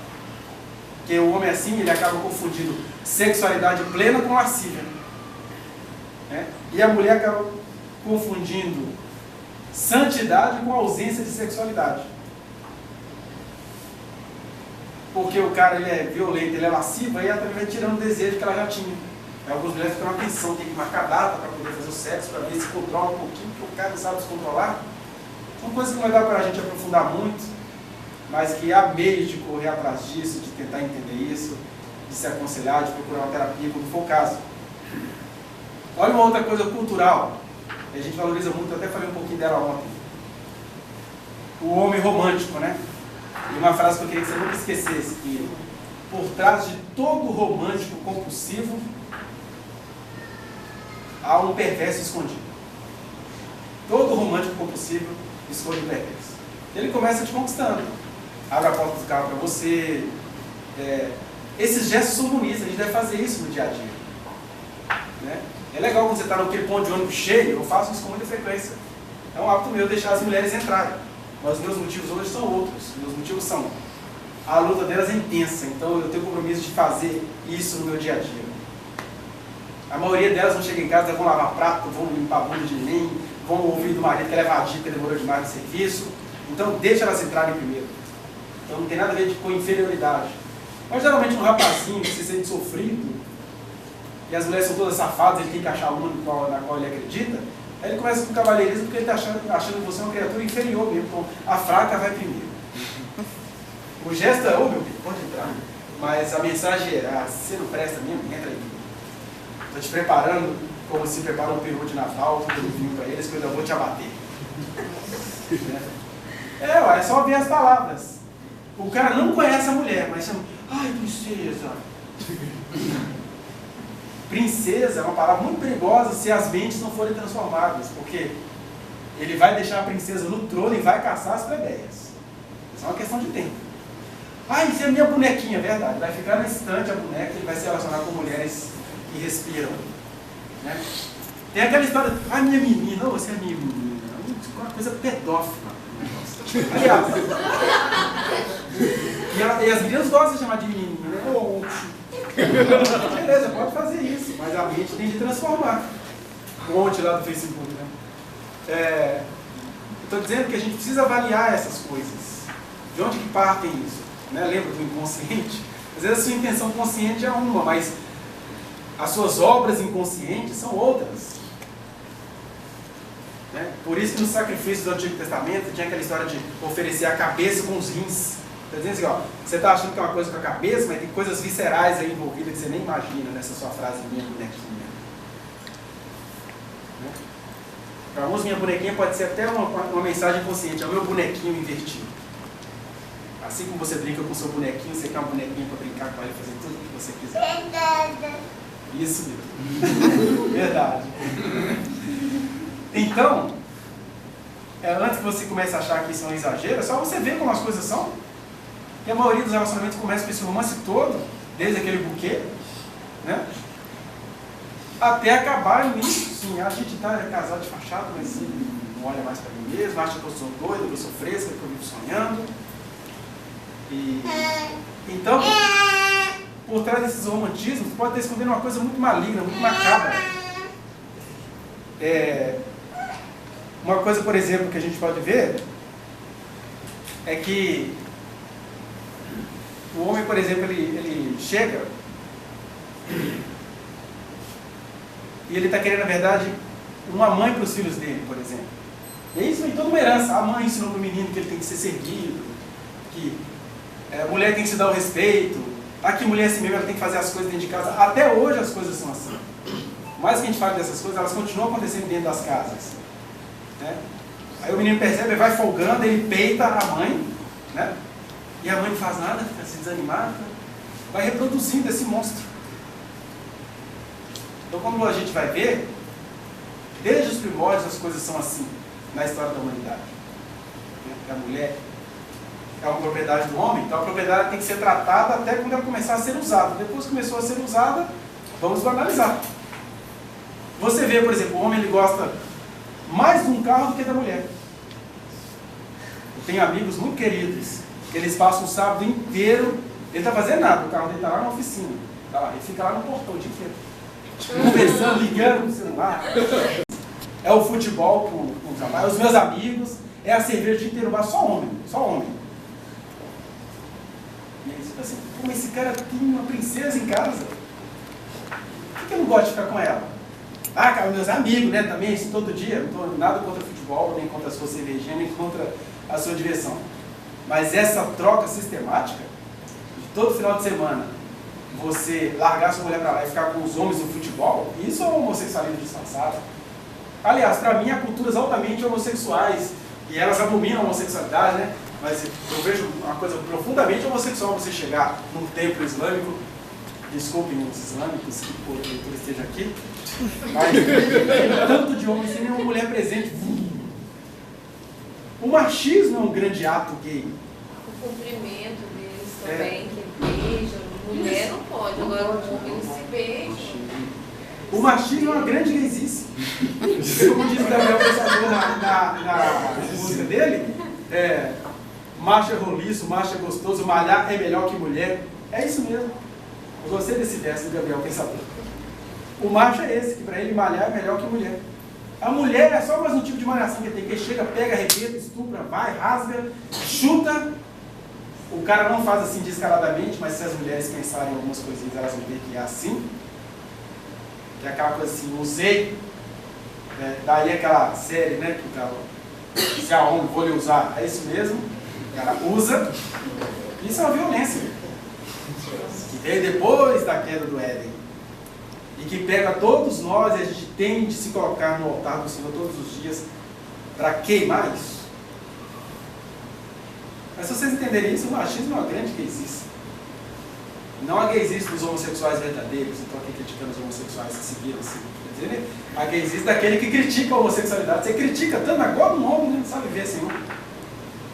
que o homem assim, ele acaba confundindo sexualidade plena com lascívia. Né? E a mulher acaba confundindo santidade com ausência de sexualidade. Porque o cara ele é violento, ele é lascivo, aí ela também vai tirando o desejo que ela já tinha. Algumas mulheres ficam na atenção, tem que marcar data para poder fazer o sexo, para ver se controla um pouquinho, porque o cara não sabe descontrolar. São coisas que não vai dar para a gente aprofundar muito, mas que há meios de correr atrás disso, de tentar entender isso, de se aconselhar, de procurar uma terapia, quando for o caso. Olha uma outra coisa cultural, que a gente valoriza muito, eu até falei um pouquinho dela ontem. O homem romântico, né? E uma frase que eu queria que você nunca esquecesse, que por trás de todo romântico compulsivo, há um perverso escondido. Todo romântico compulsivo esconde um perverso. Ele começa te conquistando. Abre a porta do carro para você. Esses gestos são bonitos, a gente deve fazer isso no dia a dia. Né? É legal quando você está naquele ponto de ônibus cheio, eu faço isso com muita frequência. É um hábito meu deixar as mulheres entrarem. Mas os meus motivos hoje são outros. Meus motivos são, a luta delas é intensa, então eu tenho compromisso de fazer isso no meu dia a dia. A maioria delas vão chegar em casa, vão lavar prato, vão limpar a bunda de neném, vão ouvir do marido que ela é vadia, que demorou demais no serviço. Então deixa elas entrarem primeiro. Então não tem nada a ver com inferioridade. Mas geralmente um rapazinho que se sente sofrido, e as mulheres são todas safadas, ele tem que achar uma na qual ele acredita, aí ele começa com o cavalheirismo porque ele está achando que você é uma criatura inferior mesmo. Então a fraca vai primeiro. O gesto é, ô meu filho, pode entrar. Mas a mensagem é, você não presta mesmo, entra aí. Estou te preparando como se prepara um peru de Natal, tudo vinho para eles, que eu ainda vou te abater. É só ver as palavras. O cara não conhece a mulher, mas chama, ai, princesa. Princesa é uma palavra muito perigosa se as mentes não forem transformadas, porque ele vai deixar a princesa no trono e vai caçar as plebeias. Isso é uma questão de tempo. Ai, isso é minha bonequinha, verdade. Vai ficar na estante a boneca e vai se relacionar com mulheres que respiram. Né? Tem aquela história, ai, minha menina, não, você é minha menina. É uma coisa pedófila. Aliás, e as meninas gostam de chamar de menina, né? Beleza, pode fazer isso, mas a mente tem de transformar. Ontem lá do Facebook, né? Estou dizendo que a gente precisa avaliar essas coisas. De onde que partem isso? Né? Lembra do inconsciente? Às vezes a sua intenção consciente é uma, mas as suas obras inconscientes são outras. Né? Por isso que nos sacrifícios do Antigo Testamento tinha aquela história de oferecer a cabeça com os rins. Está dizendo assim, ó, você está achando que é uma coisa com a cabeça, mas tem coisas viscerais aí envolvidas que você nem imagina nessa sua frase, minha bonequinha. Né? Para alguns, minha bonequinha pode ser até uma mensagem consciente, é o meu bonequinho invertido. Assim como você brinca com o seu bonequinho, você quer uma bonequinha para brincar com ele, fazer tudo o que você quiser. Verdade. Isso mesmo. Verdade. Então, antes que você comece a achar que isso é um exagero, é só você ver como as coisas são. E a maioria dos relacionamentos começa com esse romance todo, desde aquele buquê, né? Até acabar nisso, sim, a gente está casado de fachada, mas não olha mais para mim mesmo, acha que eu sou doido, que eu sou fresca, que eu vivo sonhando. E, então, por trás desses romantismos, pode estar escondendo uma coisa muito maligna, muito macabra. Uma coisa, por exemplo, que a gente pode ver é que o homem, por exemplo, ele chega e ele está querendo, na verdade, uma mãe para os filhos dele, por exemplo. E isso vem toda uma herança. A mãe ensinou para o menino que ele tem que ser servido, que a mulher tem que se dar o respeito, que mulher assim mesmo, ela tem que fazer as coisas dentro de casa. Até hoje as coisas são assim. Mais que a gente fale dessas coisas, elas continuam acontecendo dentro das casas. Né? Aí o menino percebe, ele vai folgando, ele peita a mãe, né? E a mãe não faz nada, fica assim desanimada, vai reproduzindo esse monstro. Então, como a gente vai ver, desde os primórdios as coisas são assim, na história da humanidade. A mulher é uma propriedade do homem, então a propriedade tem que ser tratada até quando ela começar a ser usada. Depois que começou a ser usada, vamos banalizar. Você vê, por exemplo, o homem ele gosta mais de um carro do que da mulher. Eu tenho amigos muito queridos, que eles passam o sábado inteiro, ele está fazendo nada, o carro dele está lá na oficina, tá lá, ele fica lá no portão o dia inteiro, conversando, ligando no celular. É o futebol com o trabalho, os meus amigos, é a cerveja o dia inteiro, só homem, só homem. E aí você fica assim, como esse cara tem uma princesa em casa, por que eu não gosto de ficar com ela? Cara, meus amigos, né, também, isso todo dia, não estou nada contra o futebol, nem contra a sua cervejinha, nem contra a sua diversão. Mas essa troca sistemática, de todo final de semana, você largar sua mulher para lá e ficar com os homens no futebol, isso é um homossexualismo disfarçado. Aliás, para mim, há culturas altamente homossexuais, e elas abominam a homossexualidade, né? Mas eu vejo uma coisa profundamente homossexual você chegar num templo islâmico, desculpem os islâmicos que porventura esteja aqui, mas tem tanto de homem sem nenhuma mulher presente. O machismo é um grande ato gay. O cumprimento deles também, que beijam. Mulher não pode, agora o homem não se beija. O machismo é uma grande gaysice. Como diz o Gabriel Pensador na música dele, macho é roliço, macho é gostoso, malhar é melhor que mulher. É isso mesmo. Eu gostei desse verso do Gabriel Pensador. O macho é esse, que para ele malhar é melhor que mulher. A mulher é só mais um tipo de malhação que tem, que chega, pega, arrebenta, estupra, vai, rasga, chuta. O cara não faz assim descaradamente, mas se as mulheres pensarem em algumas coisinhas, elas vão ver que é assim. Que é aquela coisa assim, usei. Daí aquela série, né, que o cara, se a homem vou lhe usar, é isso mesmo. O cara usa. Isso é uma violência. Que veio depois da queda do Éden. E que pega todos nós e a gente tem de se colocar no altar do Senhor todos os dias para queimar isso. Mas se vocês entenderem isso, o machismo é uma grande gaysice. Não a gaysice dos homossexuais verdadeiros, estou aqui criticando os homossexuais que seguiram assim. Quer dizer, a gaysice daquele que critica a homossexualidade. Você critica tanto agora um homem, não sabe ver assim, não.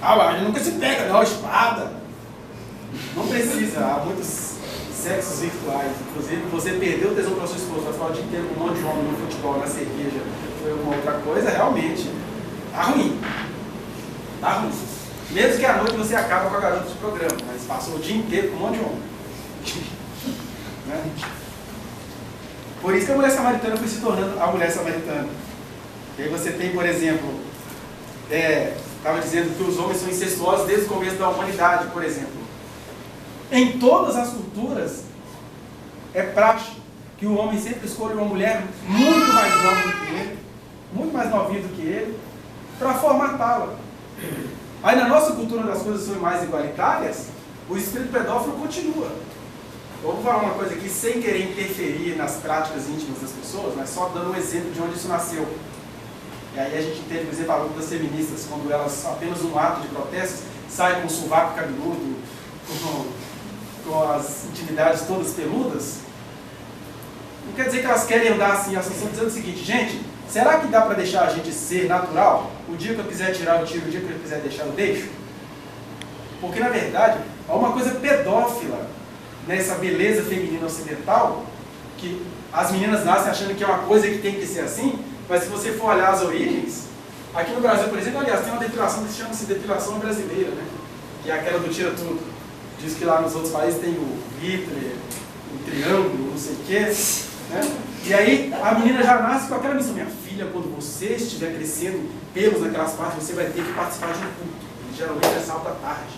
A gente nunca se pega, não, espada. Não precisa, há muitos sexos virtuais. Inclusive, você perdeu o tesão para sua esposa, vai falar o dia inteiro com um monte de homem no futebol, na cerveja, foi alguma outra coisa, realmente, tá ruim. Tá ruim. Mesmo que à noite você acaba com a garota do programa, mas passou o dia inteiro com um monte de homem. Né? Por isso que a mulher samaritana foi se tornando a mulher samaritana. E aí você tem, por exemplo, estava dizendo que os homens são incestuosos desde o começo da humanidade, por exemplo. Em todas as culturas, é prático que o homem sempre escolha uma mulher muito mais nova do que ele, muito mais novinha do que ele, para formatá-la. Aí na nossa cultura as coisas são mais igualitárias, o espírito pedófilo continua. Eu vou falar uma coisa aqui sem querer interferir nas práticas íntimas das pessoas, mas só dando um exemplo de onde isso nasceu. E aí a gente teve, por exemplo, a luta das feministas, quando elas, apenas um ato de protesto, saem com o sovaco cabeludo, com as intimidades todas peludas. Não quer dizer que elas querem andar assim, elas estão dizendo o seguinte: gente, será que dá para deixar a gente ser natural? O dia que eu quiser tirar, eu tiro, o dia que eu quiser deixar, eu deixo? Porque, na verdade, há uma coisa pedófila nessa beleza feminina ocidental, que as meninas nascem achando que é uma coisa que tem que ser assim, mas se você for olhar as origens, aqui no Brasil, por exemplo, aliás, tem uma depilação que se chama-se depilação brasileira, né? Que é aquela do tira tudo. Diz que lá nos outros países tem o Hitler, o triângulo, não sei o quê, né? E aí a menina já nasce com aquela missão: minha filha, quando você estiver crescendo pelos naquelas partes, você vai ter que participar de um culto. E geralmente é sábado à tarde.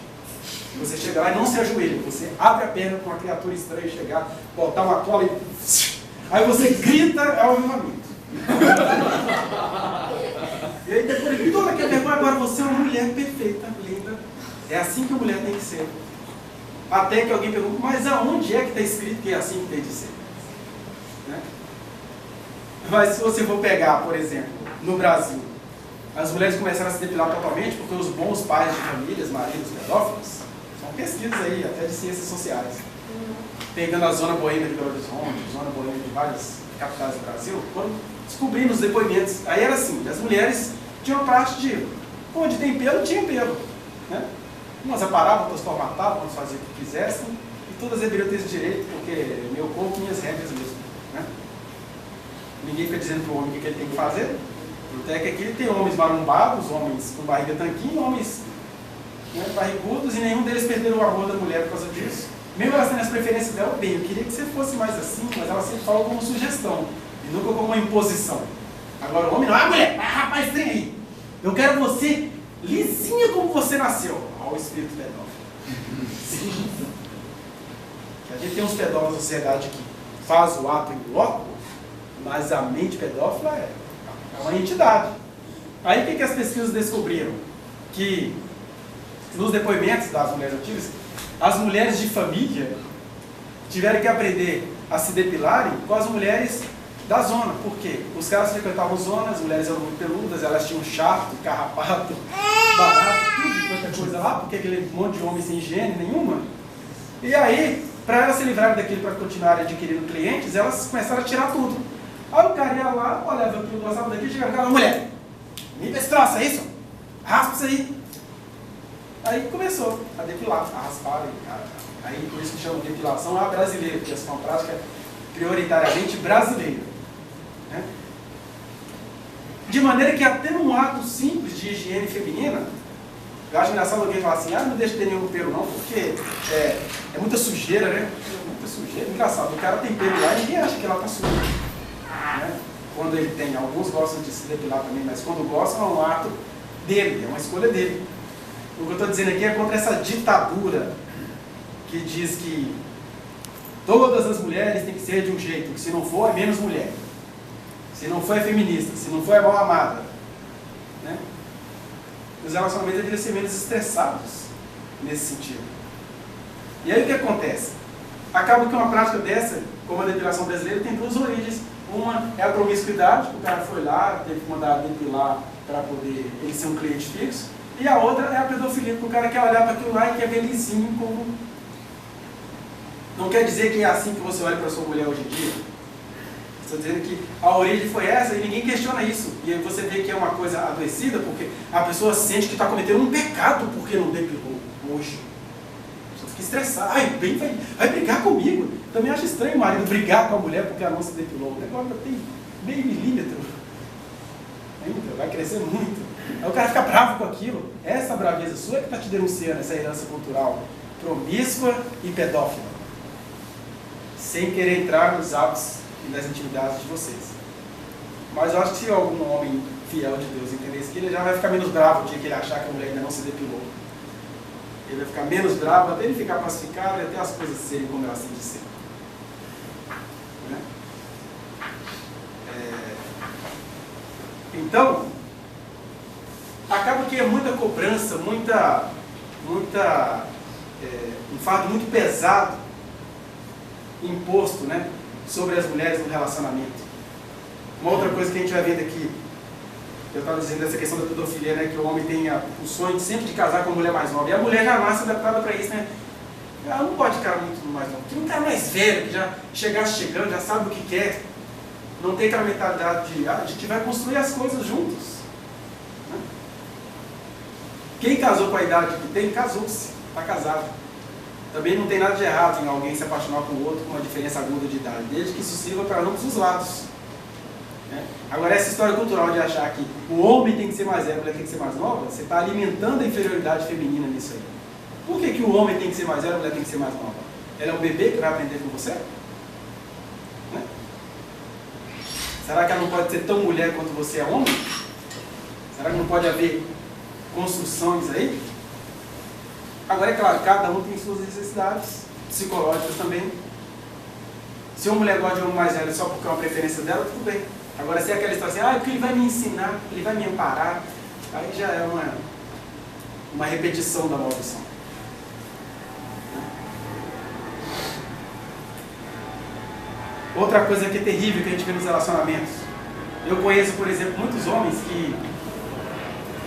Você chega lá e não se ajoelha, você abre a perna com uma criatura estranha chegar, botar uma cola e... Aí você grita, é o avivamento. E aí depois de toda aquela vergonha, agora você é uma mulher perfeita, linda. É assim que a mulher tem que ser. Até que alguém pergunta: mas aonde é que está escrito que é assim que tem de ser? Né? Mas se você for pegar, por exemplo, no Brasil, as mulheres começaram a se depilar totalmente porque os bons pais de famílias, maridos pedófilos, são pesquisas aí, até de ciências sociais, pegando a zona boêmia de Belo Horizonte, zona boêmia de várias capitais do Brasil, foram descobrindo os depoimentos. Aí era assim: as mulheres tinham a parte de onde tem pelo, tinha pelo, né? Umas aparavam, outras formatavam, outras faziam o que quisessem, e todas deveriam ter esse direito, porque meu corpo, minhas regras mesmo, né? Ninguém fica dizendo para o homem o que ele tem que fazer. Até que aqui tem homens marombados, homens com barriga tanquinho, homens, né, barrigudos, e nenhum deles perderam o amor da mulher por causa disso. Mesmo elas tendo as preferências dela, bem, eu queria que você fosse mais assim, mas ela sempre fala como sugestão, e nunca como uma imposição. Agora o homem não: mulher, rapaz, tem aí, eu quero você lisinha como você nasceu. Olha o espírito pedófilo. A gente tem uns pedófilos na sociedade que faz o ato em loco, mas a mente pedófila é uma entidade. Aí o que as pesquisas descobriram? Que nos depoimentos das mulheres antigas, as mulheres de família tiveram que aprender a se depilarem com as mulheres da zona. Por quê? Os caras frequentavam zona, as mulheres eram muito peludas, elas tinham chato, carrapato, barato, tudo quanta coisa lá, porque aquele monte de homem sem higiene nenhuma. E aí, para elas se livrarem daquilo, para continuarem adquirindo clientes, elas começaram a tirar tudo. Aí o cara ia lá, olhava aquilo, gostava daqui, chegava e falava: mulher, me vê esse troço, é isso? Raspa isso aí. Aí começou a depilar, a raspar. Aí por isso que chama de depilação a brasileira, porque essa é uma prática prioritariamente brasileira, né? De maneira que até num ato simples de higiene feminina, eu acho engraçado alguém falar assim: não deixa de ter nenhum pelo não, porque é muita sujeira, né? Muita sujeira. Engraçado, o cara tem pelo lá e ninguém acha que ela está suja, né? Quando ele tem, alguns gostam de se depilar também, mas quando gostam é um ato dele, é uma escolha dele. O que eu estou dizendo aqui é contra essa ditadura que diz que todas as mulheres têm que ser de um jeito, que se não for é menos mulher, se não for é feminista, se não for é mal amada, né? Os relacionamentos deveriam ser menos estressados nesse sentido. E aí o que acontece? Acaba que uma prática dessa, como a depilação brasileira, tem duas origens. Uma é a promiscuidade, o cara foi lá, teve que mandar depilar para poder ele ser um cliente fixo. E a outra é a pedofilia, porque o cara quer olhar para aquilo lá e quer ver lisinho como... Não quer dizer que é assim que você olha para sua mulher hoje em dia. Estou dizendo que a origem foi essa e ninguém questiona isso. E aí você vê que é uma coisa adoecida, porque a pessoa sente que está cometendo um pecado porque não depilou hoje. A pessoa fica estressada. Vai brigar comigo. Também acho estranho o marido brigar com a mulher porque ela não se depilou. O negócio tem meio milímetro. Ainda vai crescer muito. Aí o cara fica bravo com aquilo. Essa braveza sua é que está te denunciando essa herança cultural promíscua e pedófila, sem querer entrar nos hábitos e nas intimidades de vocês. Mas eu acho que se algum homem fiel de Deus entender isso, ele já vai ficar menos bravo o dia que ele achar que a mulher ainda não se depilou. Ele vai ficar menos bravo até ele ficar pacificado e até as coisas serem como elas têm de ser. Né? Então, acaba que é muita cobrança, um fardo muito pesado imposto, né, sobre as mulheres no relacionamento. Uma outra coisa que a gente vai vendo aqui, eu estava dizendo dessa questão da pedofilia, né, que o homem tem o sonho sempre de casar com uma mulher mais nova, e a mulher já nasce adaptada para isso, né? Ela não pode ficar muito mais nova, porque um cara mais velho, que já chegando, já sabe o que quer, não tem aquela mentalidade de a gente vai construir as coisas juntos. Né? Quem casou com a idade que tem, casou-se, está casado. Também não tem nada de errado em alguém se apaixonar por outro com uma diferença aguda de idade, desde que isso sirva para ambos os lados. Agora, essa história cultural de achar que o homem tem que ser mais velho, a mulher tem que ser mais nova, você está alimentando a inferioridade feminina nisso aí. Por que o homem tem que ser mais velho, a mulher tem que ser mais nova? Ela é um bebê que vai aprender com você? Será que ela não pode ser tão mulher quanto você é homem? Será que não pode haver construções aí? Agora, é claro, cada um tem suas necessidades psicológicas também. Se uma mulher gosta de um homem mais velho só porque é uma preferência dela, tudo bem. Agora, se é aquela história assim, porque ele vai me ensinar, ele vai me amparar, aí já é uma repetição da maldição. Outra coisa que é terrível que a gente vê nos relacionamentos. Eu conheço, por exemplo, muitos homens que,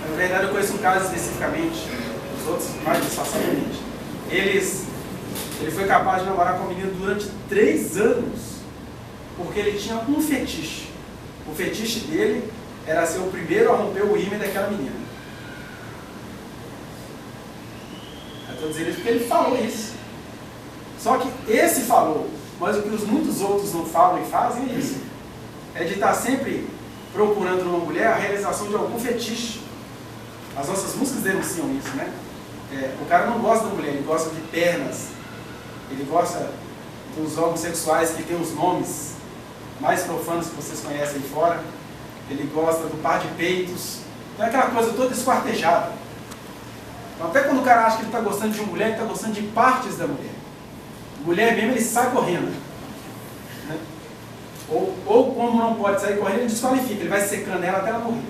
na verdade eu conheço um caso especificamente, os outros mais disfarçadamente. Ele foi capaz de namorar com a menina durante 3 anos, porque ele tinha um fetiche. O fetiche dele era ser o primeiro a romper o ímã daquela menina. Eu estou dizendo isso porque ele falou isso. Só que esse falou, mas o que os muitos outros não falam e fazem é isso. É de estar sempre procurando numa mulher a realização de algum fetiche. As nossas músicas denunciam isso, né? O cara não gosta da mulher, ele gosta de pernas. Ele gosta dos órgãos sexuais que tem os nomes mais profanos que vocês conhecem aí fora. Ele gosta do par de peitos. Então é aquela coisa toda esquartejada. Então, até quando o cara acha que ele está gostando de uma mulher, ele está gostando de partes da mulher. Mulher mesmo, ele sai correndo. Né? Ou como não pode sair correndo, ele desqualifica. Ele vai secando ela até ela morrer.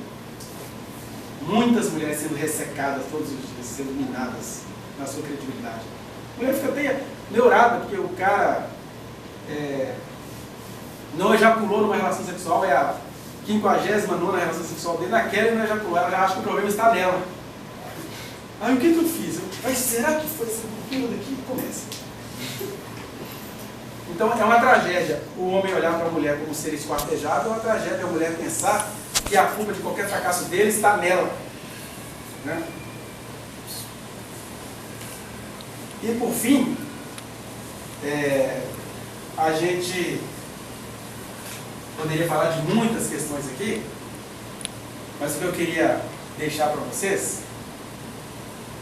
Muitas mulheres sendo ressecadas todos os dias, sendo minadas na sua credibilidade. A mulher fica até neurada, porque o cara não ejaculou numa relação sexual, é a 59ª relação sexual dele, naquela ele não ejaculou, ela já acha que o problema está nela. Aí o que eu fiz? Mas será que foi essa cultura daqui? Começa. Então é uma tragédia o homem olhar para a mulher como um ser esquartejado, é uma tragédia a mulher pensar que a culpa de qualquer fracasso dele está nela. Né? E por fim, a gente poderia falar de muitas questões aqui, mas o que eu queria deixar para vocês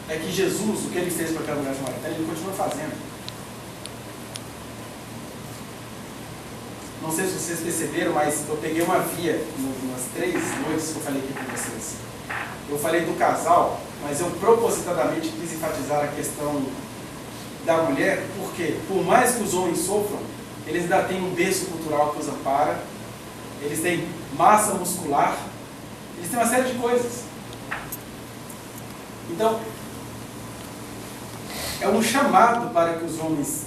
é que Jesus, o que ele fez para aquela mulher samaritana, ele continua fazendo. Não sei se vocês perceberam, mas eu peguei uma via nas 3 noites que eu falei aqui com vocês. Eu falei do casal, mas eu propositadamente quis enfatizar a questão da mulher, porque por mais que os homens sofram, eles ainda têm um berço cultural que os ampara, eles têm massa muscular, eles têm uma série de coisas. Então, é um chamado para que os homens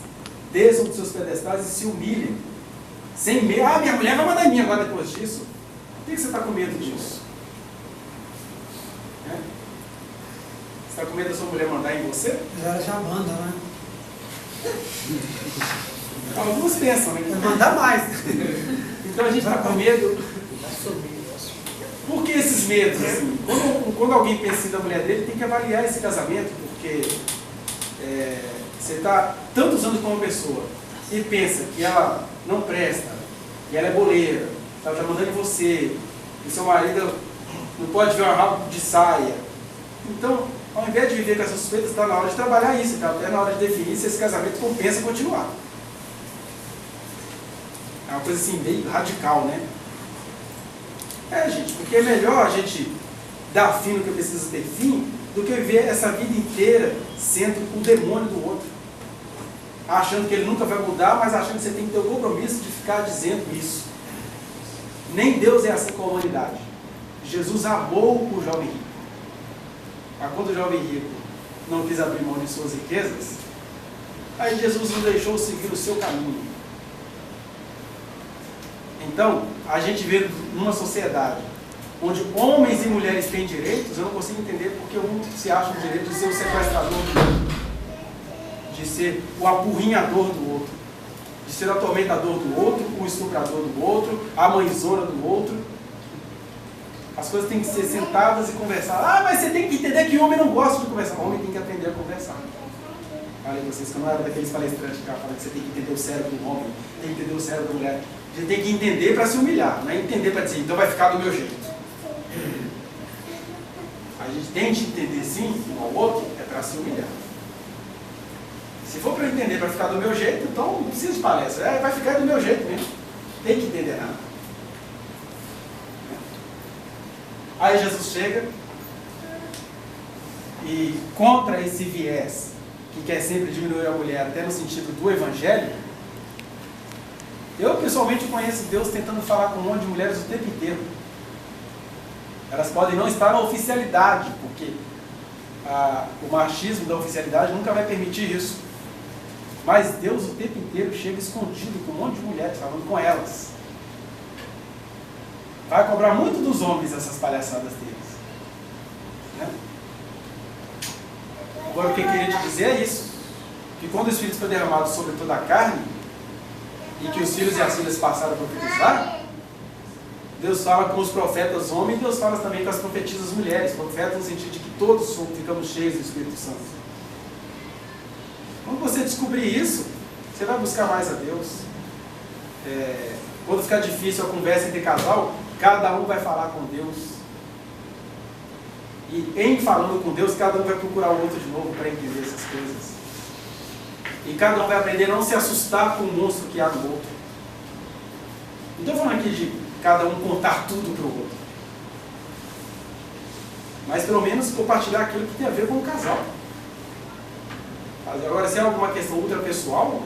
desçam dos seus pedestais e se humilhem, sem medo. Minha mulher vai mandar em mim agora depois disso. Por que você está com medo disso? Você está com medo da sua mulher mandar em você? Ela já manda, né? Alguns pensam, né? Vai mandar mais. Então a gente está com medo. Por que esses medos? Assim? Quando alguém pensa da mulher dele, tem que avaliar esse casamento, porque você está tantos anos com uma pessoa e pensa que ela não presta, que ela é boleira, que ela está mandando em você, que seu marido não pode ver um rabo de saia. Então, ao invés de viver com essas suspeitas, está na hora de trabalhar isso, está até na hora de definir se esse casamento compensa continuar. É uma coisa assim, bem radical, né? Gente, porque é melhor a gente dar fim no que precisa ter fim, do que viver essa vida inteira sendo o demônio do outro. Achando que ele nunca vai mudar, mas achando que você tem que ter o compromisso de ficar dizendo isso. Nem Deus é assim com a humanidade. Jesus amou o jovem rico. Mas quando o jovem rico não quis abrir mão de suas riquezas, aí Jesus não deixou seguir o seu caminho. Então, a gente vê numa sociedade onde homens e mulheres têm direitos, eu não consigo entender porque um se acha o direito de ser o sequestrador do outro, de ser o apurrinhador do outro, de ser o atormentador do outro, o estuprador do outro, a mãezona do outro. As coisas têm que ser sentadas e conversar. Mas você tem que entender que o homem não gosta de conversar. O homem tem que aprender a conversar. Falei para vocês que eu não era daqueles palestrantes que falam que você tem que entender o cérebro do homem, tem que entender o cérebro da mulher. A gente tem que entender para se humilhar, não é entender para dizer, então vai ficar do meu jeito. A gente tem de entender sim, um ao outro, é para se humilhar. Se for para entender para ficar do meu jeito, então não precisa de palestra, vai ficar do meu jeito mesmo. Tem que entender nada. Aí Jesus chega e contra esse viés que quer sempre diminuir a mulher até no sentido do evangelho, eu pessoalmente conheço Deus tentando falar com um monte de mulheres o tempo inteiro. Elas podem não estar na oficialidade, porque o machismo da oficialidade nunca vai permitir isso. Mas Deus o tempo inteiro chega escondido com um monte de mulheres, falando com elas. Vai cobrar muito dos homens essas palhaçadas deles. Né? Agora o que eu queria te dizer é isso. Que quando o Espírito foi derramado sobre toda a carne, e que os filhos e as filhas passaram a profetizar, Deus fala com os profetas homens e Deus fala também com as profetisas mulheres. Profetas no sentido de que todos ficamos cheios do Espírito Santo. Quando você descobrir isso, você vai buscar mais a Deus. Quando ficar difícil a conversa entre casal, cada um vai falar com Deus. E em falando com Deus, cada um vai procurar o outro de novo para entender essas coisas. E cada um vai aprender a não se assustar com o monstro que há no outro. Não estou falando aqui de cada um contar tudo para o outro. Mas pelo menos compartilhar aquilo que tem a ver com o casal. Agora, se é alguma questão ultrapessoal,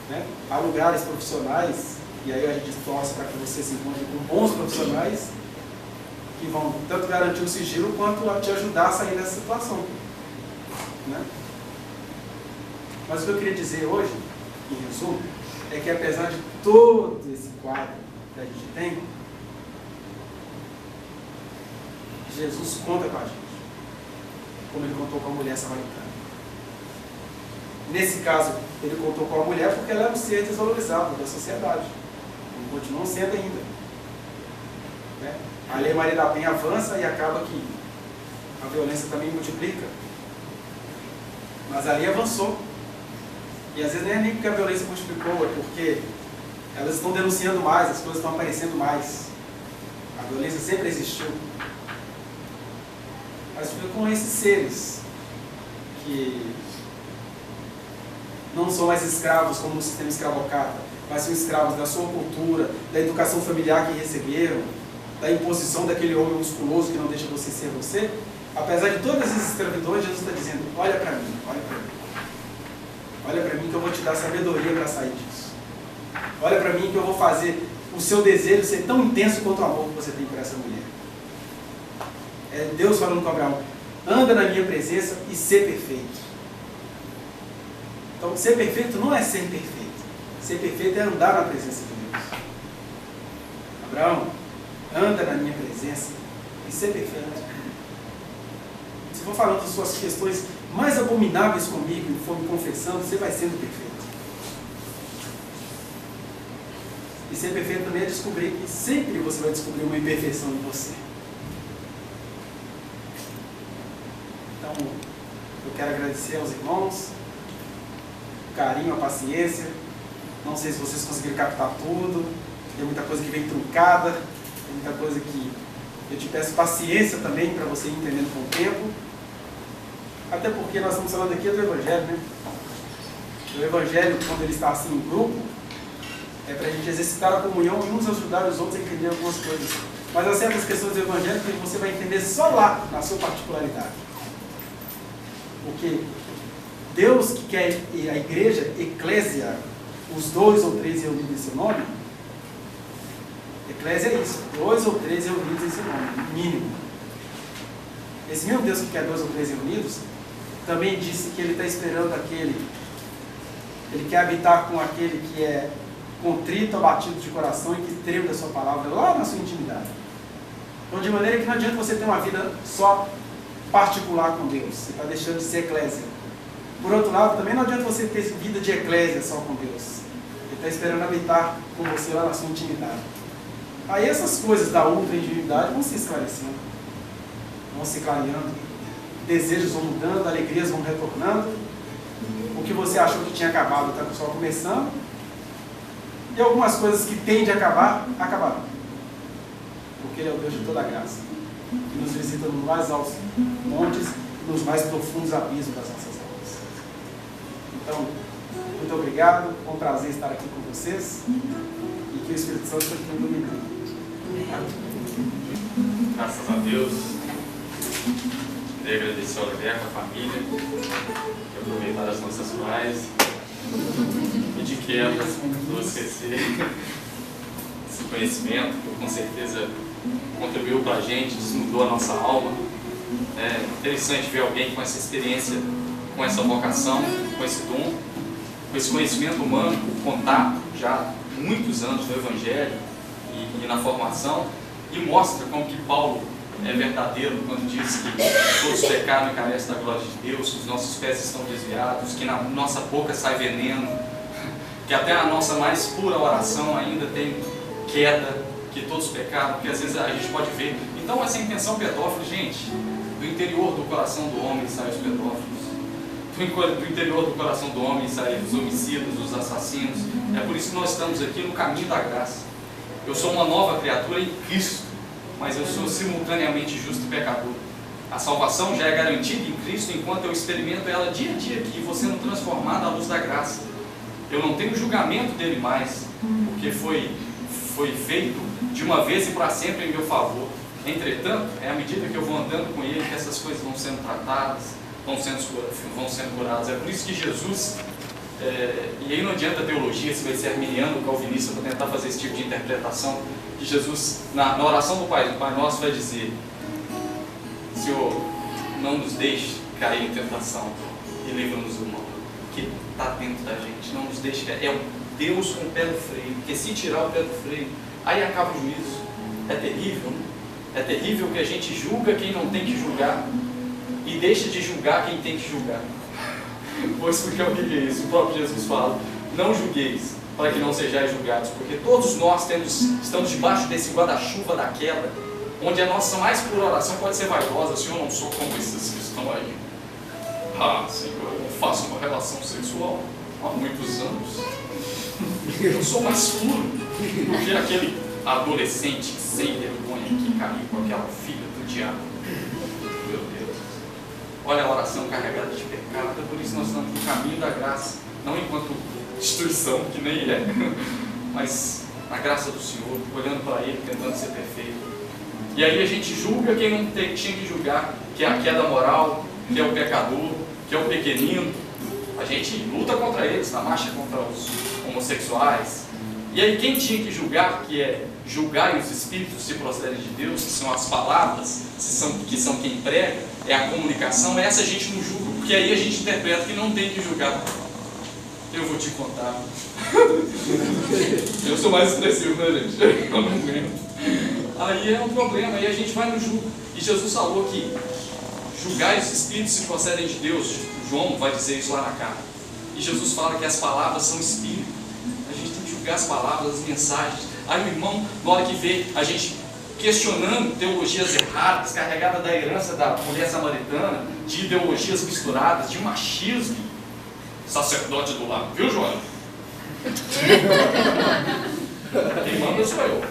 né, há lugares profissionais, e aí a gente torce para que você se encontre com bons profissionais que vão tanto garantir o sigilo quanto a te ajudar a sair dessa situação. Né? Mas o que eu queria dizer hoje, em resumo, é que apesar de todo esse quadro que a gente tem, Jesus conta com a gente, como ele contou com a mulher samaritana. Nesse caso, ele contou com a mulher porque ela é um ser desvalorizado da sociedade. E continua sendo ainda. Né? A Lei Maria da Penha avança e acaba que a violência também multiplica. Mas a lei avançou. E às vezes não é nem porque a violência multiplicou, é porque elas estão denunciando mais, as coisas estão aparecendo mais. A violência sempre existiu. Mas foi com esses seres que não são mais escravos como no sistema escravocrata, mas são escravos da sua cultura, da educação familiar que receberam, da imposição daquele homem musculoso que não deixa você ser você. Apesar de todas essas escravidões, Jesus está dizendo, olha para mim, olha para mim. Olha para mim que eu vou te dar sabedoria para sair disso. Olha para mim que eu vou fazer o seu desejo ser tão intenso quanto o amor que você tem por essa mulher. É Deus falando com Abraão, anda na minha presença e ser perfeito. Então, ser perfeito não é ser perfeito. Ser perfeito é andar na presença de Deus. Abraão, anda na minha presença e ser perfeito. Se for falando das suas questões mais abomináveis comigo e for me confessando, você vai sendo perfeito. E ser perfeito também é descobrir que sempre você vai descobrir uma imperfeição em você. Então, eu quero agradecer aos irmãos, o carinho, a paciência. Não sei se vocês conseguiram captar tudo. Tem muita coisa que vem truncada, tem muita coisa que eu te peço paciência também para você ir entendendo com o tempo. Até porque nós estamos falando aqui do Evangelho, né? O Evangelho, quando ele está assim em grupo, é para a gente exercitar a comunhão e uns ajudar os outros a entender algumas coisas. Mas há certas questões do Evangelho que você vai entender só lá, na sua particularidade. Porque Deus que quer a igreja, eclésia, os 2 ou 3 reunidos em seu nome, eclésia é isso, 2 ou 3 reunidos em seu nome, mínimo. Esse mesmo Deus que quer 2 ou 3 reunidos, também disse que ele está esperando ele quer habitar com aquele que é contrito, abatido de coração e que treme da sua palavra lá na sua intimidade. Então, de maneira que não adianta você ter uma vida só particular com Deus, você está deixando de ser eclésia. Por outro lado, também não adianta você ter vida de eclésia só com Deus. Ele está esperando habitar com você lá na sua intimidade. Aí essas coisas da ultra intimidade vão se esclarecendo, vão se clareando, desejos vão mudando, alegrias vão retornando, O que você achou que tinha acabado está só começando. E algumas coisas que tendem a acabar, acabaram. Porque Ele é o Deus de toda a graça, que nos visita nos mais altos montes, nos mais profundos abismos das nossas almas. Então, muito obrigado, foi um prazer estar aqui com vocês, e que o Espírito Santo continue iluminando. Graças a Deus. Queria agradecer ao Oliver, a família, que aproveitar as nossas pais, e de quebra trouxe esse conhecimento, que com certeza contribuiu para a gente, desnudou a nossa alma. É interessante ver alguém com essa experiência, com essa vocação, com esse dom, com esse conhecimento humano, contato já há muitos anos no Evangelho e na formação, e mostra como que Paulo é verdadeiro quando diz que todos pecaram e carecem da glória de Deus, que os nossos pés estão desviados, que na nossa boca sai veneno, que até a nossa mais pura oração ainda tem queda, que todos pecaram, que às vezes a gente pode ver. Então essa intenção pedófila, gente, do interior do coração do homem saem os pedófilos, do interior do coração do homem saem os homicidas, os assassinos. É por isso que nós estamos aqui no caminho da graça. Eu sou uma nova criatura em Cristo, mas eu sou simultaneamente justo e pecador. A salvação já é garantida em Cristo enquanto eu experimento ela dia a dia aqui, vou sendo transformado à luz da graça. Eu não tenho julgamento dele mais, porque foi feito de uma vez e para sempre em meu favor. Entretanto, é à medida que eu vou andando com ele que essas coisas vão sendo tratadas, vão sendo curadas. É por isso que Jesus, e aí não adianta teologia, se vai ser arminiano ou calvinista para tentar fazer esse tipo de interpretação, que Jesus, na oração do Pai Nosso, vai dizer: Senhor, não nos deixe cair em tentação e livra-nos do mal, que está dentro da gente. Não nos deixe cair. É o Deus com o pé no freio, porque se tirar o pé do freio, aí acaba o juízo. É terrível, né? É terrível que a gente julga quem não tem que julgar e deixa de julgar quem tem que julgar. Vou explicar o que é isso. O próprio Jesus fala: não julgueis, para que não sejais julgados, porque todos nós estamos debaixo desse guarda-chuva da queda, onde a nossa mais pura oração pode ser vaidosa: Senhor, eu não sou como esses que estão aí. Ah, Senhor, eu não faço uma relação sexual há muitos anos. Eu sou mais puro do que aquele adolescente sem vergonha que caiu com aquela filha do diabo. Meu Deus. Olha a oração carregada de pecado. É por isso que nós estamos no caminho da graça, não enquanto instituição, que nem é, mas na graça do Senhor, olhando para Ele, tentando ser perfeito. E aí a gente julga quem não tinha que julgar, que é a queda moral, que é o pecador, que é o pequenino. A gente luta contra eles, na marcha contra os homossexuais. E aí quem tinha que julgar, que é julgar os espíritos se procedem de Deus, que são as palavras, que são quem prega, é a comunicação, essa a gente não julga, porque aí a gente interpreta que não tem que julgar. Eu vou te contar. Eu sou mais expressivo, né, gente? Eu não aguento. Aí é um problema, aí a gente vai no julgo. E Jesus falou que julgai os espíritos se procedem de Deus. João vai dizer isso lá na carta. E Jesus fala que as palavras são espírito. A gente tem que julgar as palavras, as mensagens. Aí o irmão, na hora que vê a gente questionando teologias erradas, carregada da herança da mulher samaritana, de ideologias misturadas, de machismo, sacerdote do lado, viu, João? Quem manda sou eu.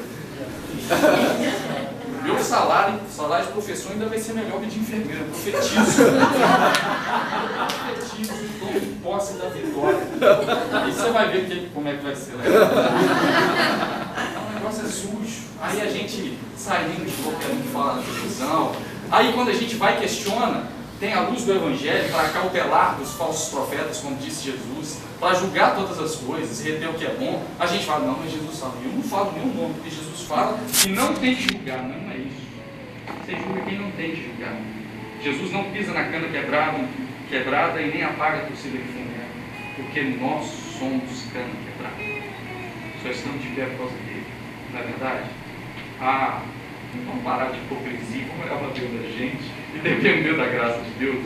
Meu salário de professor ainda vai ser melhor que de enfermeira. Profetizo. Profetizo, tomo posse da vitória. Aí você vai ver como é que vai ser. Né? O negócio é sujo. Aí a gente sai rindo de qualquer um que fala na televisão. Aí quando a gente vai e questiona, tem a luz do Evangelho para cautelar dos falsos profetas, como disse Jesus, para julgar todas as coisas, reter o que é bom. A gente fala: não, mas Jesus fala. Eu não falo nenhum nome, porque Jesus fala que não tem que julgar. Não é isso. Você julga quem não tem que julgar. Jesus não pisa na cana quebrada e nem apaga a torcida que funga, porque nós somos cana quebrada. Só estamos de pé por causa dele. Não é verdade? Vamos parar de hipocrisia, vamos olhar para Deus da gente e depender da graça de Deus.